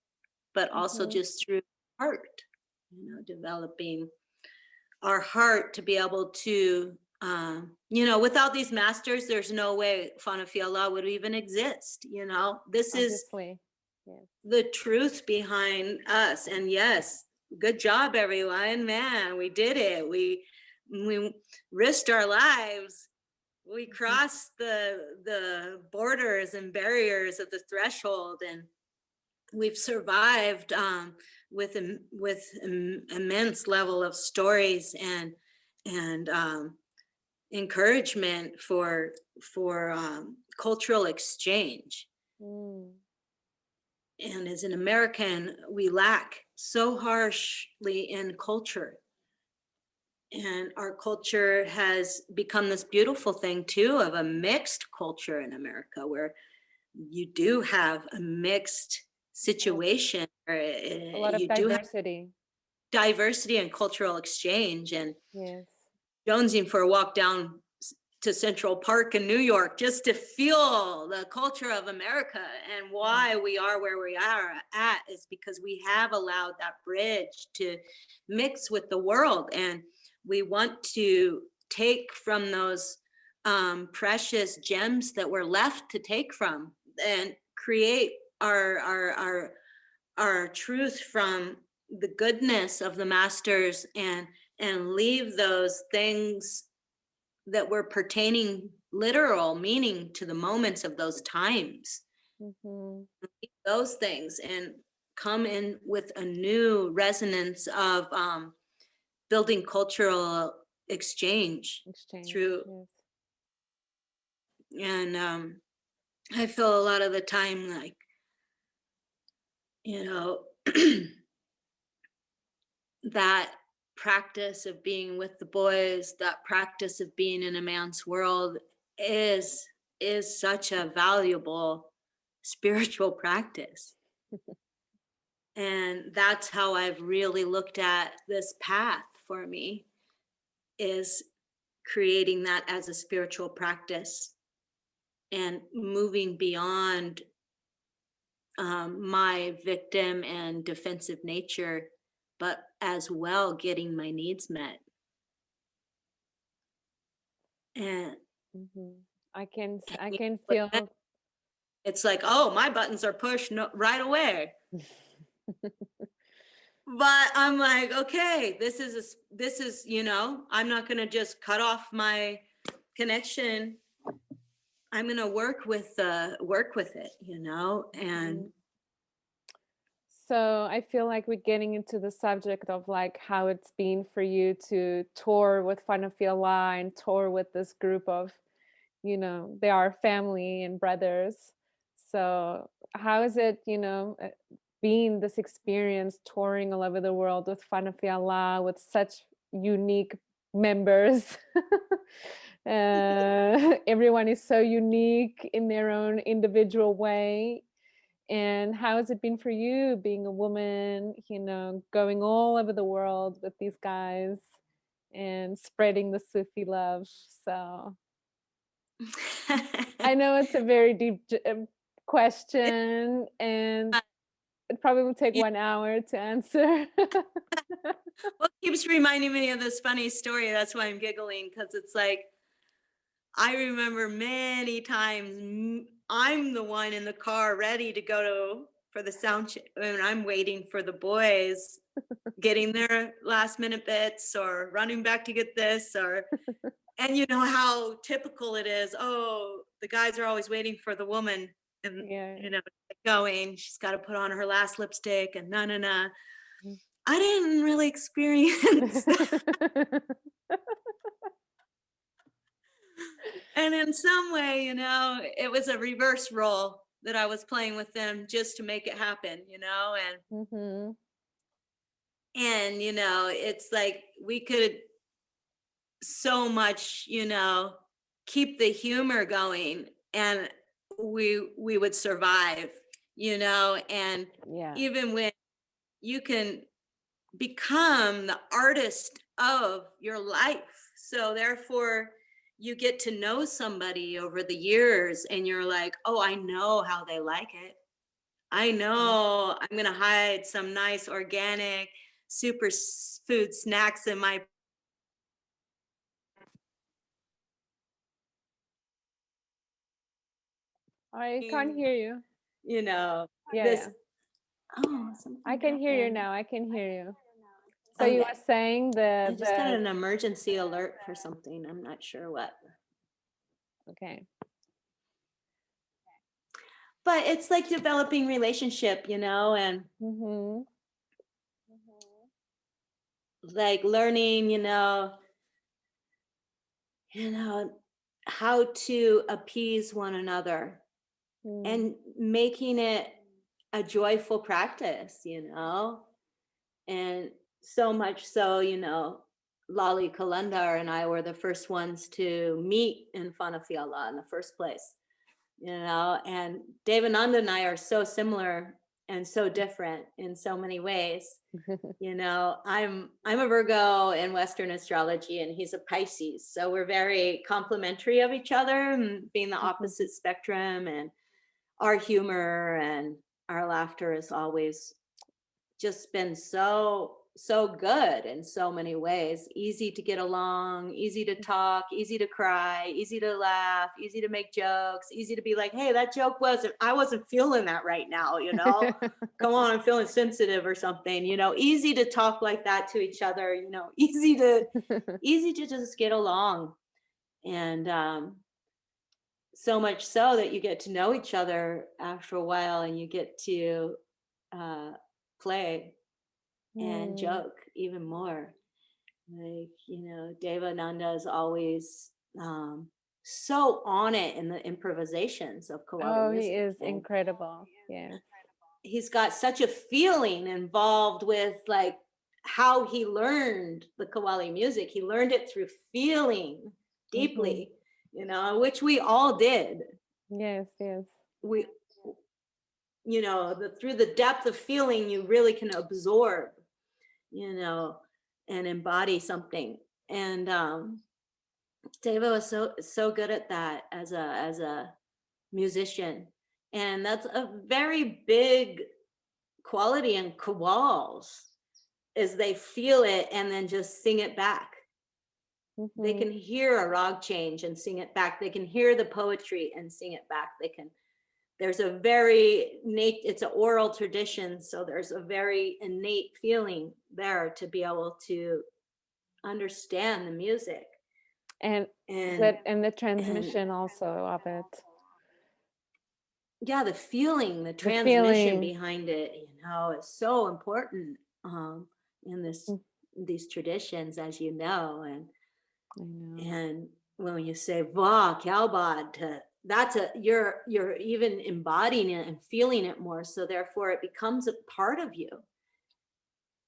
but also just through art, developing our heart to be able to, without these masters, there's no way Fanna-Fi-Allah would even exist. This Obviously. is the truth behind us. And yes, good job, everyone. Man, we did it. We risked our lives. We crossed the borders and barriers of the threshold, and we've survived with immense level of stories and encouragement for cultural exchange. And as an American, we lack so harshly in culture. And our culture has become this beautiful thing too, of a mixed culture in America, where you do have a mixed situation. A lot of diversity. Diversity and cultural exchange. And yes, jonesing for a walk down to Central Park in New York just to feel the culture of America. And why we are where we are at is because we have allowed that bridge to mix with the world. And we want to take from those precious gems that we're left to take from, and create our truth from the goodness of the masters, and leave those things that were pertaining literal meaning to the moments of those times. Those things, and come in with a new resonance of building cultural exchange through. Yes. And I feel a lot of the time like, that practice of being with the boys, that practice of being in a man's world is such a valuable spiritual practice. And that's how I've really looked at this path for me, is creating that as a spiritual practice and moving beyond my victim and defensive nature, but as well getting my needs met. And I can feel. It's like, oh, my buttons are pushed right away. But I'm like, okay, this is, I'm not going to just cut off my connection. I'm going to work with it, and so I feel like we're getting into the subject of like how it's been for you to tour with Fanna-Fi-Allah and tour with this group of, they are family and brothers. So how is it, being this experience touring all over the world with Fanna-Fi-Allah with such unique members? Everyone is so unique in their own individual way. And how has it been for you being a woman, going all over the world with these guys and spreading the Sufi love? So I know it's a very deep question, and it probably will take 1 hour to answer. Well, it keeps reminding me of this funny story. That's why I'm giggling, because it's like, I remember many times I'm the one in the car ready to go for the sound check, and I'm waiting for the boys getting their last minute bits or running back to get this, and you know how typical it is. Oh, the guys are always waiting for the woman, and going. She's got to put on her last lipstick and na. I didn't really experience that. And in some way, it was a reverse role that I was playing with them just to make it happen, and and it's like we could so much, keep the humor going, and we would survive, and even when you can become the artist of your life, so therefore you get to know somebody over the years and you're like, oh, I know how they like it. I know I'm going to hide some nice organic super food snacks in my. I can't hear you. Yeah. Oh, I can hear you now. I can hear you. So you were saying I just got an emergency alert for something. I'm not sure what. Okay. But it's like developing relationship, and like learning, how to appease one another and making it a joyful practice, and so much so, Lali Kalandar and I were the first ones to meet in Fanna-Fi-Allah in the first place, and Devananda and I are so similar and so different in so many ways. I'm a Virgo in Western astrology, and he's a Pisces, so we're very complementary of each other, being the opposite spectrum, and our humor and our laughter has always just been so good in so many ways. Easy to get along, easy to talk, easy to cry, easy to laugh, easy to make jokes, easy to be like, hey, that joke I wasn't feeling that right now, come on, I'm feeling sensitive or something, easy to talk like that to each other, easy to just get along. And so much so that you get to know each other after a while, and you get to play and joke even more. Like, Devananda is always so on it in the improvisations of Qawwali Oh, he music. is And incredible. Yes. he's got such a feeling involved with like how he learned the Qawwali music. He learned it through feeling deeply, which we all did. Yes, yes. We, through the depth of feeling, you really can absorb, and embody something. And Deva was so good at that as a musician, and that's a very big quality in Qawwals, is they feel it and then just sing it back. They can hear a rag change and sing it back. They can hear the poetry and sing it back. There's a very innate, it's an oral tradition, so there's a very innate feeling there to be able to understand the music. And the transmission also of it. Yeah, the transmission behind it, is so important in these traditions, as you know. And when you say "Vah, kya that's you're even embodying it and feeling it more. So therefore, it becomes a part of you,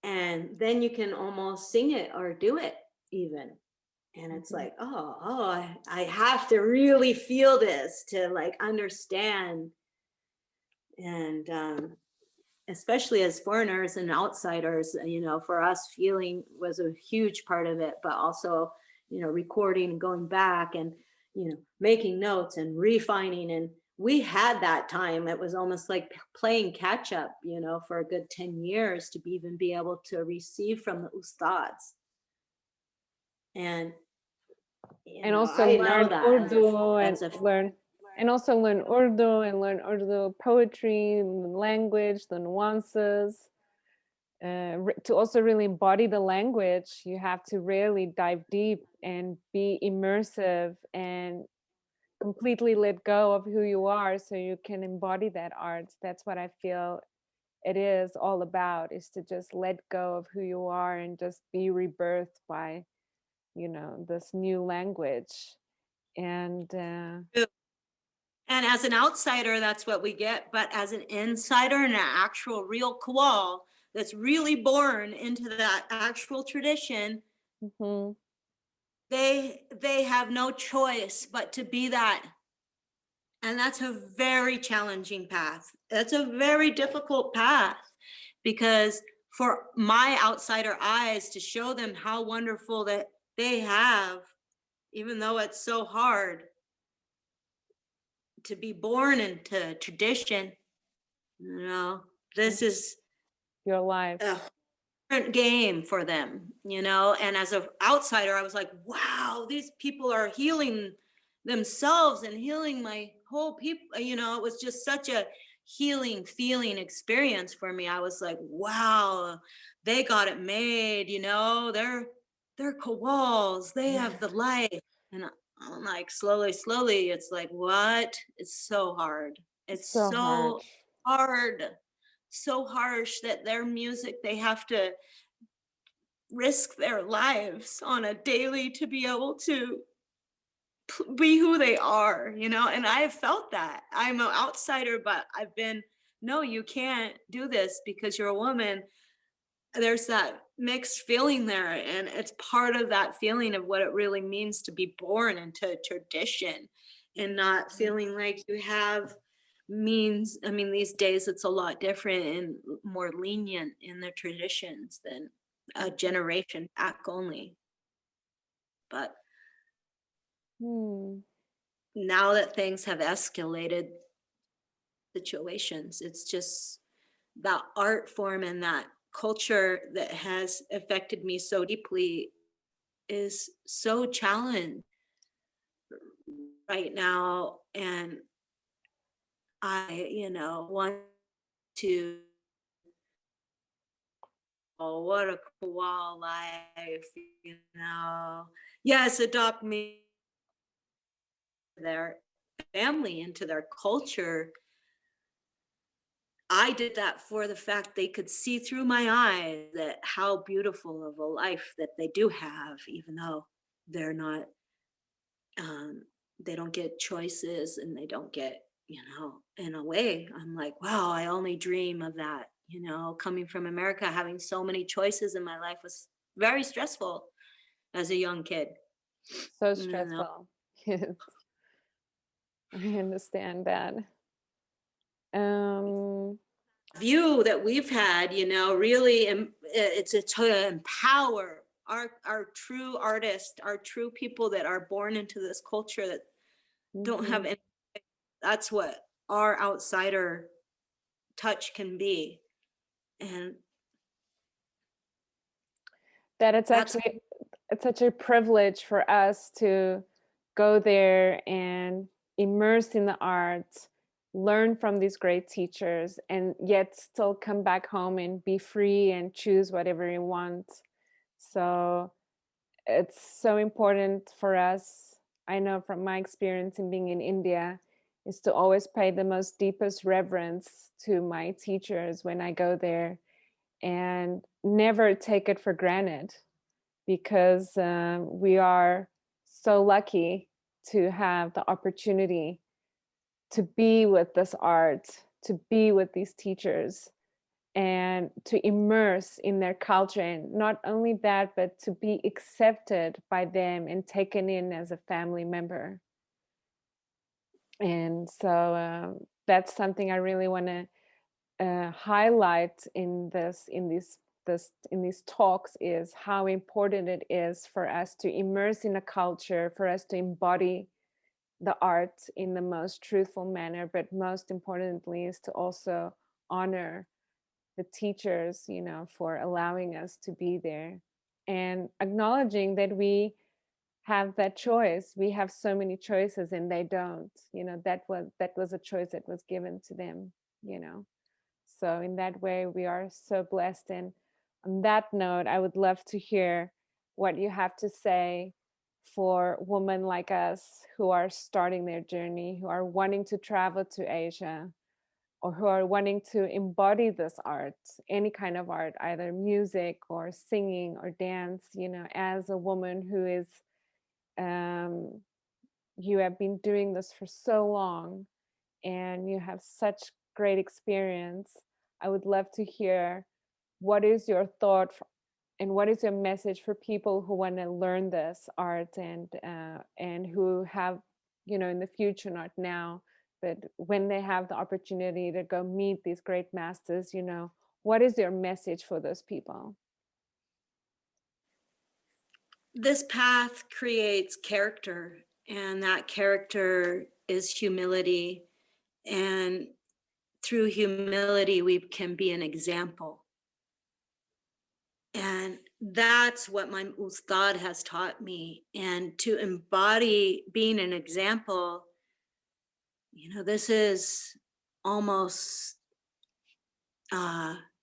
and then you can almost sing it or do it even. And it's like, I have to really feel this to like understand. And especially as foreigners and outsiders, for us, feeling was a huge part of it, but also, recording and going back and, making notes and refining. And we had that time. It was almost like playing catch up, for a good 10 years to even be able to receive from the Ustads. And also learn Urdu and also learn Urdu poetry, language, the nuances. To also really embody the language, you have to really dive deep and be immersive and completely let go of who you are so you can embody that art. That's what I feel it is all about, is to just let go of who you are and just be rebirthed by, this new language. And as an outsider, that's what we get. But as an insider and an actual real Qawwal that's really born into that actual tradition, they have no choice but to be that. And that's a very challenging path. That's a very difficult path, because for my outsider eyes to show them how wonderful that they have, even though it's so hard to be born into tradition, this is your life. A different game for them, and as an outsider, I was like, wow, these people are healing themselves and healing my whole people. It was just such a healing feeling experience for me. I was like, wow, they got it made, they're Qawwals, they have the life. And I'm like, slowly, it's like, what? It's so hard. It's so hard. So harsh that their music, they have to risk their lives on a daily to be able to be who they are, and I have felt that. I'm an outsider, but I've been, no, you can't do this because you're a woman. There's that mixed feeling there, and it's part of that feeling of what it really means to be born into a tradition and not feeling like you have means. I mean, these days it's a lot different and more lenient in their traditions than a generation back only. But now that things have escalated situations, it's just that art form and that culture that has affected me so deeply is so challenged right now. And I, want to, what a Qawwal life, yes, adopt me, their family, into their culture. I did that for the fact they could see through my eyes that how beautiful of a life that they do have, even though they're not they don't get choices, and they don't get, in a way, I'm like, wow, I only dream of that. Coming from America, having so many choices in my life was very stressful as a young kid. So stressful. Yes, I understand that. View that we've had, really, it's to empower our true artists, our true people that are born into this culture that don't have any. That's what our outsider touch can be, and that it's such a privilege for us to go there and immerse in the arts, learn from these great teachers, and yet still come back home and be free and choose whatever you want. So it's so important for us. I know from my experience in being in India, is to always pay the most deepest reverence to my teachers when I go there, and never take it for granted, because we are so lucky to have the opportunity to be with this art, to be with these teachers, and to immerse in their culture. And not only that, but to be accepted by them and taken in as a family member. And so that's something I really want to highlight in these talks, is how important it is for us to immerse in a culture, for us to embody the art in the most truthful manner, but most importantly is to also honor the teachers, for allowing us to be there, and acknowledging that we have that choice. We have so many choices and they don't. That was a choice that was given to them. So in that way, we are so blessed. And on that note, I would love to hear what you have to say for women like us who are starting their journey, who are wanting to travel to Asia, or who are wanting to embody this art, any kind of art, either music or singing or dance. As a woman who is, you have been doing this for so long and you have such great experience. I would love to hear, what is your thought and what is your message for people who want to learn this art, and who have, in the future, not now, but when they have the opportunity to go meet these great masters, what is your message for those people? This path creates character, and that character is humility. And through humility, we can be an example. And that's what my Ustad has taught me. And to embody being an example, this is almost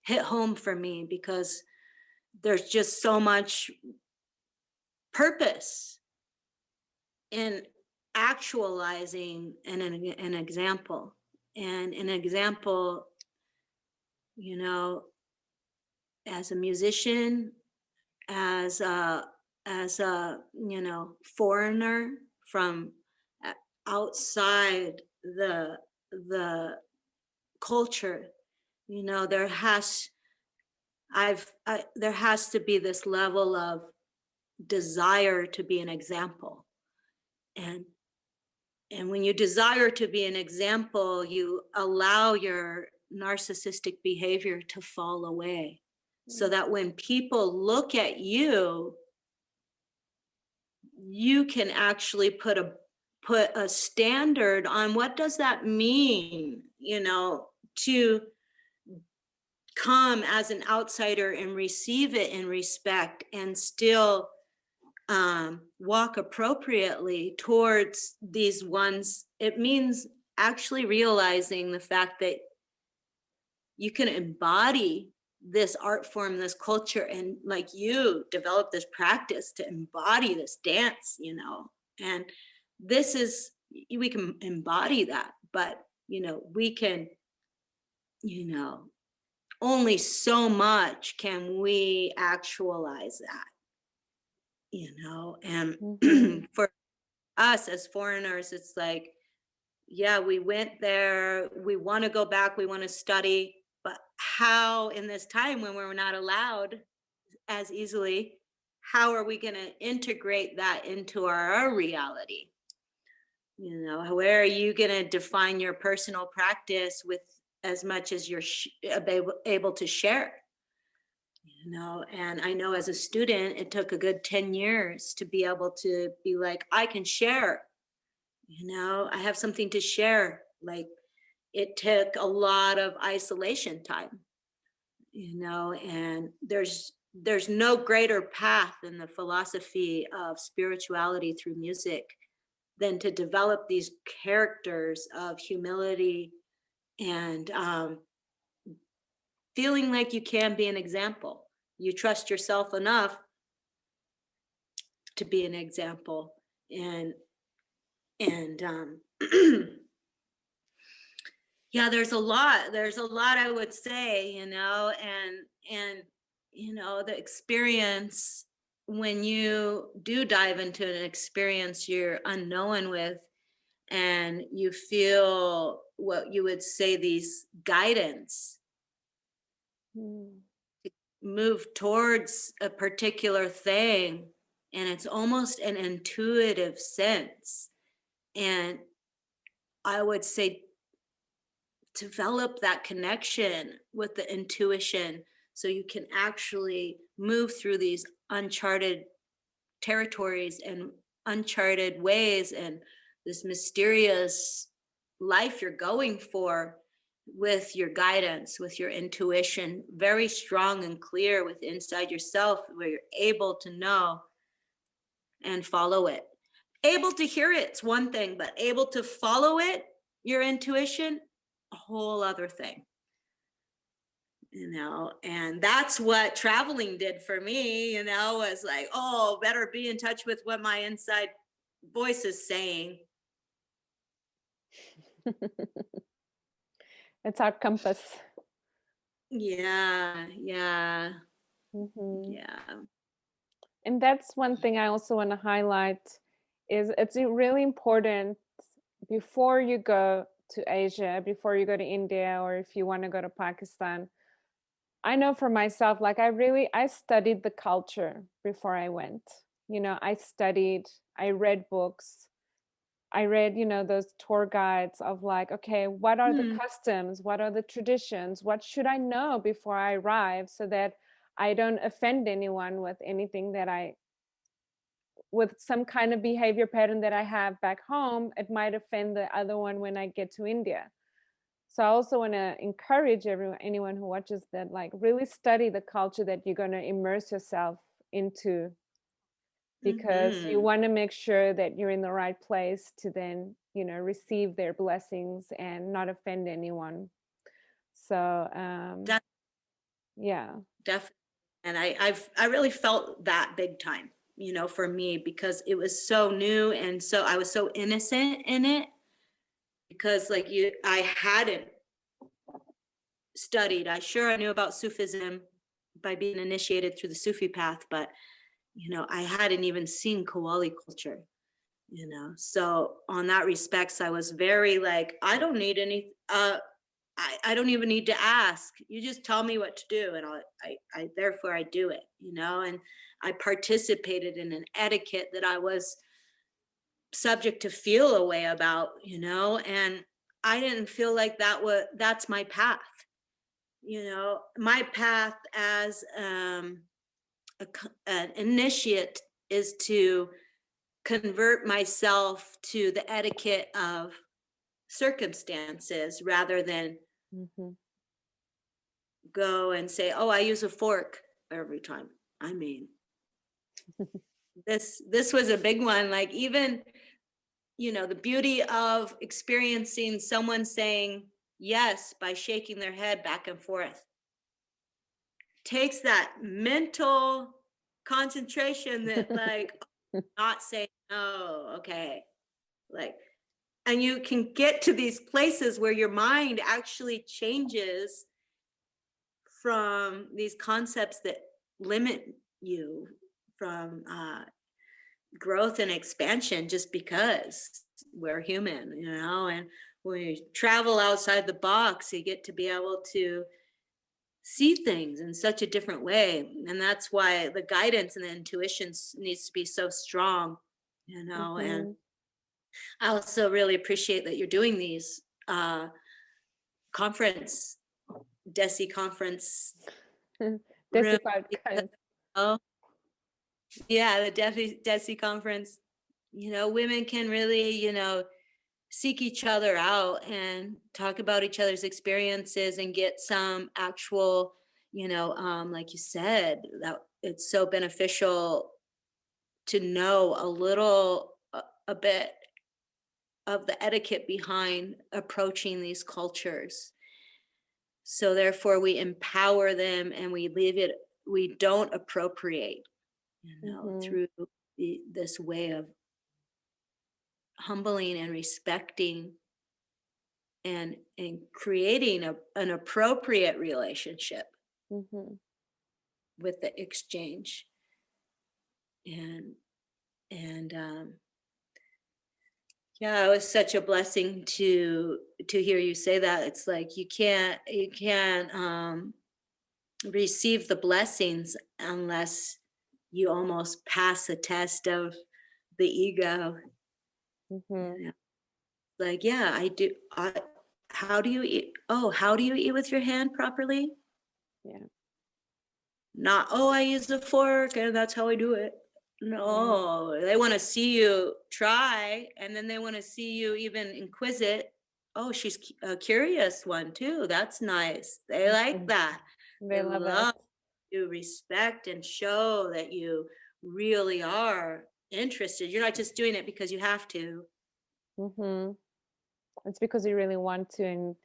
hit home for me, because there's just so much purpose in actualizing an example. And an example, as a musician, as a foreigner from outside the culture, there has to be this level of desire to be an example. And when you desire to be an example, you allow your narcissistic behavior to fall away, so that when people look at you, you can actually put a standard on what does that mean, to come as an outsider and receive it in respect, and still walk appropriately towards these ones. It means actually realizing the fact that you can embody this art form, this culture, and like you develop this practice to embody this dance, and this is, we can embody that, but we can, only so much can we actualize that, and for us as foreigners, it's like, yeah, we went there, we want to go back, we want to study, but how in this time when we're not allowed as easily, how are we going to integrate that into our reality? You know, where are you going to define your personal practice with as much as you're able to share? You know, and I know as a student, it took a good 10 years to be able to be like, I can share, you know, I have something to share. Like, it took a lot of isolation time, you know, and there's no greater path in the philosophy of spirituality through music than to develop these characters of humility and feeling like you can be an example. You trust yourself enough to be an example. And yeah, there's a lot I would say, you know, and you know, the experience, when you do dive into an experience you're unknown with, and you feel what you would say, these guidance, move towards a particular thing, and it's almost an intuitive sense. And I would say develop that connection with the intuition so you can actually move through these uncharted territories and uncharted ways, and this mysterious life you're going for with your guidance, with your intuition, very strong and clear with inside yourself, where you're able to know and follow it. Able to hear it's one thing, but able to follow it, your intuition, a whole other thing. You know, and that's what traveling did for me, you know, was like, oh, better be in touch with what my inside voice is saying. It's our compass. Yeah. Yeah. And that's one thing I also want to highlight, is it's really important before you go to Asia, before you go to India, or if you want to go to Pakistan. I know for myself, like I studied the culture before I went. You know, I read books, I read, you know, those tour guides of like, okay, what are the customs? What are the traditions? What should I know before I arrive so that I don't offend anyone with anything with some kind of behavior pattern that I have back home. It might offend the other one when I get to India. So I also want to encourage anyone who watches that, like, really study the culture that you're going to immerse yourself into, because you want to make sure that you're in the right place to then, you know, receive their blessings and not offend anyone. So yeah, definitely. And I really felt that big time, you know, for me, because it was so new, and so I was so innocent in it, because like I hadn't studied. I knew about Sufism by being initiated through the Sufi path, but you know, I hadn't even seen Kawali culture, you know. So on that respects, I was very like, I don't need any I don't even need to ask. You just tell me what to do, and I therefore I do it, you know. And I participated in an etiquette that I was subject to feel a way about, you know, and I didn't feel like that's my path. You know, my path as an initiate is to convert myself to the etiquette of circumstances, rather than go and say, oh, I use a fork every time. I mean, this was a big one. Like, even, you know, the beauty of experiencing someone saying yes by shaking their head back and forth takes that mental concentration that like not saying no. Okay, like, and you can get to these places where your mind actually changes from these concepts that limit you from growth and expansion just because we're human, and when you travel outside the box, you get to be able to see things in such a different way. And that's why the guidance and the intuition needs to be so strong, and I also really appreciate that you're doing these conference, Desi conference. Desi Podcast. Oh, yeah, the Desi conference. Women can really, seek each other out and talk about each other's experiences and get some actual, like you said, that it's so beneficial to know a bit of the etiquette behind approaching these cultures. So therefore we empower them and we don't appropriate, through this way of humbling and respecting and creating an appropriate relationship with the exchange. And yeah, it was such a blessing to hear you say that. It's like you can't receive the blessings unless you almost pass a test of the ego. Like, yeah, I do. How do you eat? Oh, how do you eat with your hand properly? Yeah. Not, oh, I use a fork and that's how I do it. No, they want to see you try, and then they want to see you even inquisitive. Oh, she's a curious one too. That's nice. They like that. They love to respect and show that you really are interested. You're not just doing it because you have to. It's because you really want to, and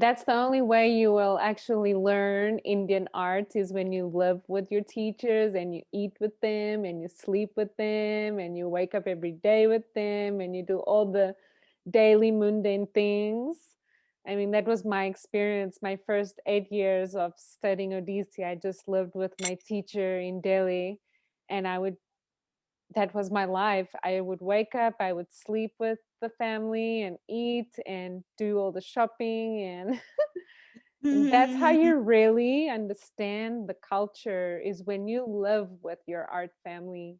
that's the only way you will actually learn Indian art, is when you live with your teachers and you eat with them and you sleep with them and you wake up every day with them and you do all the daily mundane things. I mean, that was my experience. My first 8 years of studying Odissi, I just lived with my teacher in Delhi, and that was my life. I would wake up, I would sleep with the family and eat and do all the shopping, and and that's how you really understand the culture, is when you live with your art family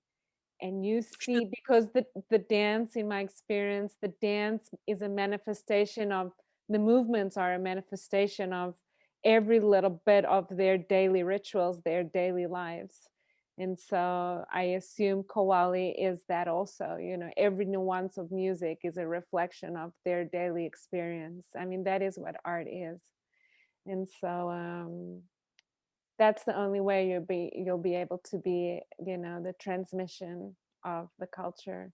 and you see, because the dance, in my experience, the dance is a manifestation of, the movements are a manifestation of every little bit of their daily rituals, their daily lives. And so I assume Kawali is that also. Every nuance of music is a reflection of their daily experience. I mean, that is what art is. And so that's the only way you'll be able to be, the transmission of the culture.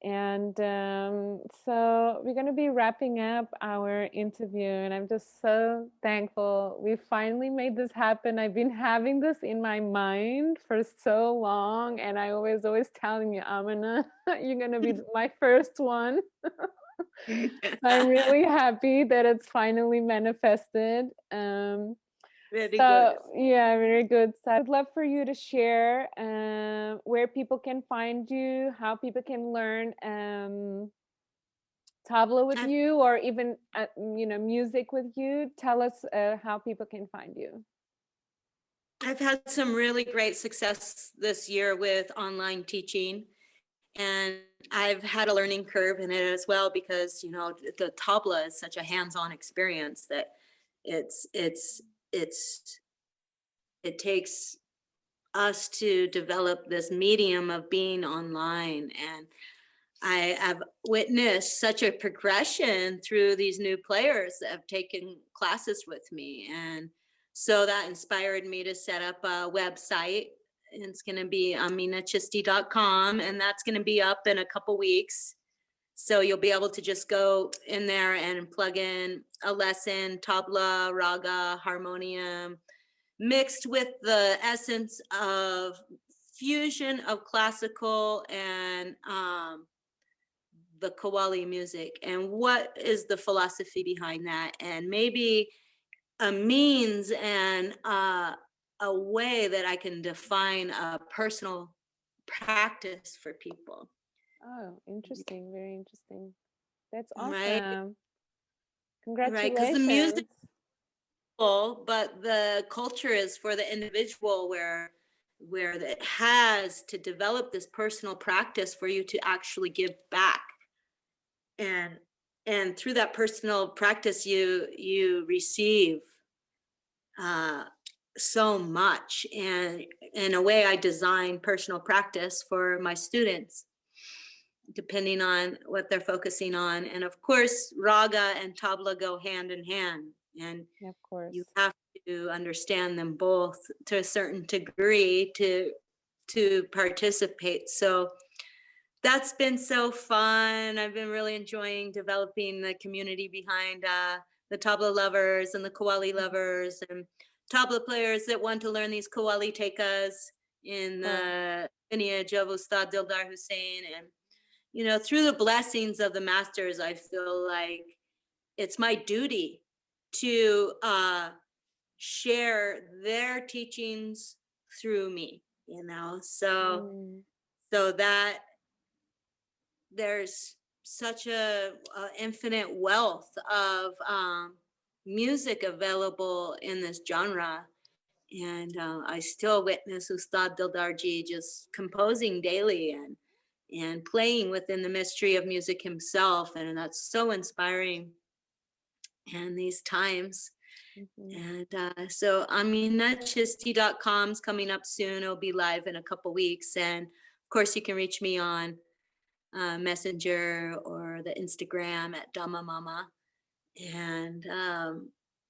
And so we're going to be wrapping up our interview, and I'm just so thankful we finally made this happen. I've been having this in my mind for so long, and I always telling you, Aminah, you're going to be my first one. I'm really happy that it's finally manifested. Very good. Yeah, very good. So I'd love for you to share where people can find you, how people can learn tabla with you, or even music with you. Tell us how people can find you. I've had some really great success this year with online teaching, and I've had a learning curve in it as well, because the tabla is such a hands-on experience that it takes us to develop this medium of being online. And I have witnessed such a progression through these new players that have taken classes with me. And so that inspired me to set up a website. It's going to be AminahChisthi.com, and that's going to be up in a couple weeks. So you'll be able to just go in there and plug in a lesson, tabla, raga, harmonium, mixed with the essence of fusion of classical and the Qawwali music, and what is the philosophy behind that, and maybe a means and a way that I can define a personal practice for people. Oh, interesting. Very interesting. That's Right? awesome. Right, because the music, Congratulations. but the culture is for the individual, where it has to develop this personal practice for you to actually give back, and through that personal practice you receive uh so much. And in a way, I design personal practice for my students depending on what they're focusing on. And of course, raga and tabla go hand in hand, and Of course. you have to understand them both to a certain degree to participate. So that's been so fun. I've been really enjoying developing the community behind the tabla lovers and the Qawwali lovers and tabla players that want to learn these Qawwali tekas in the lineage of Ustad Dildar Hussain. And through the blessings of the masters, I feel like it's my duty to share their teachings through me, so that there's such a infinite wealth of music available in this genre. And I still witness Ustad Dildarji just composing daily and playing within the mystery of music himself, and that's so inspiring in these times. And so AminahChisthi.com is coming up soon. It'll be live in a couple weeks, and of course you can reach me on Messenger or the Instagram at Dhamma Mama, and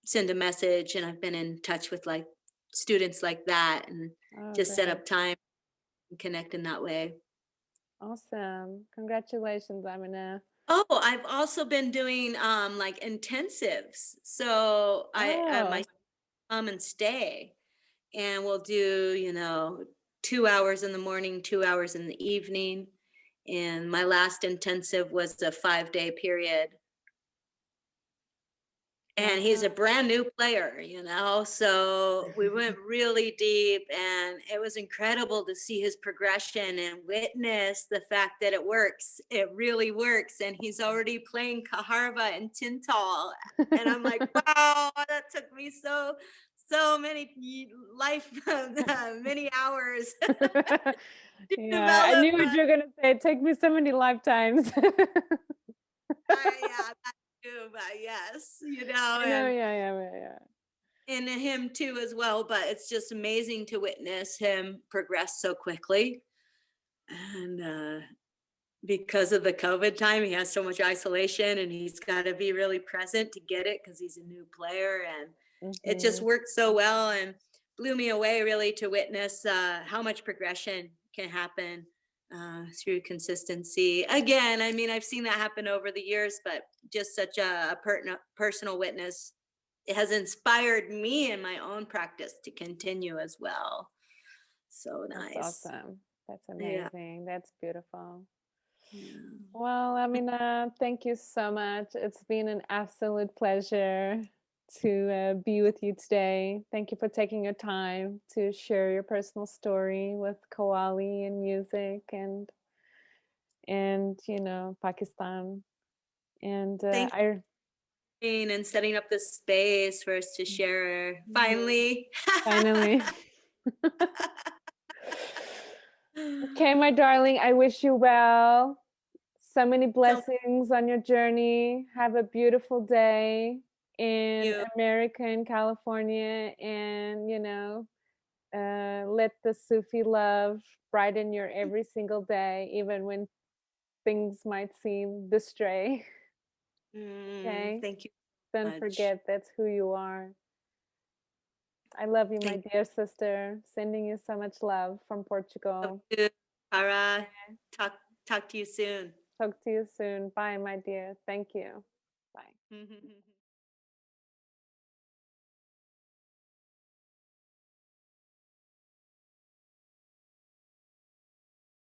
send a message. And I've been in touch with like students like that, and just set up time and connect in that way. Awesome. Congratulations, Aminah. Oh, I've also been doing like intensives. So my come and stay, and we'll do 2 hours in the morning, 2 hours in the evening. And my last intensive was a 5-day period. And he's a brand new player, so we went really deep, and it was incredible to see his progression and witness the fact that it works. It really works. And he's already playing Kaharva and Tintal. And I'm like, wow, that took me so many many hours. Yeah, I knew what you were going to say. It took me so many lifetimes. Yeah, that too, but yes, yeah. And him too as well. But it's just amazing to witness him progress so quickly. And because of the COVID time, he has so much isolation, and he's got to be really present to get it because he's a new player. And it just worked so well and blew me away, really, to witness how much progression can happen through consistency. Again, I mean, I've seen that happen over the years, but just such a personal witness. It has inspired me in my own practice to continue as well. So nice. That's awesome. That's amazing. Yeah. That's beautiful. Yeah. Well, Aminah, thank you so much. It's been an absolute pleasure to be with you today. Thank you for taking your time to share your personal story with Kawali and music and Pakistan. And and setting up this space for us to share finally. Okay, my darling, I wish you well. So many blessings on your journey. Have a beautiful day in America and California, and let the Sufi love brighten your every single day, even when things might seem astray. Okay, thank you. Don't forget that's who you are. I love you, my dear sister. Sending you so much love from Portugal. Para. Talk to you soon. Talk to you soon. Bye, my dear. Thank you. Bye.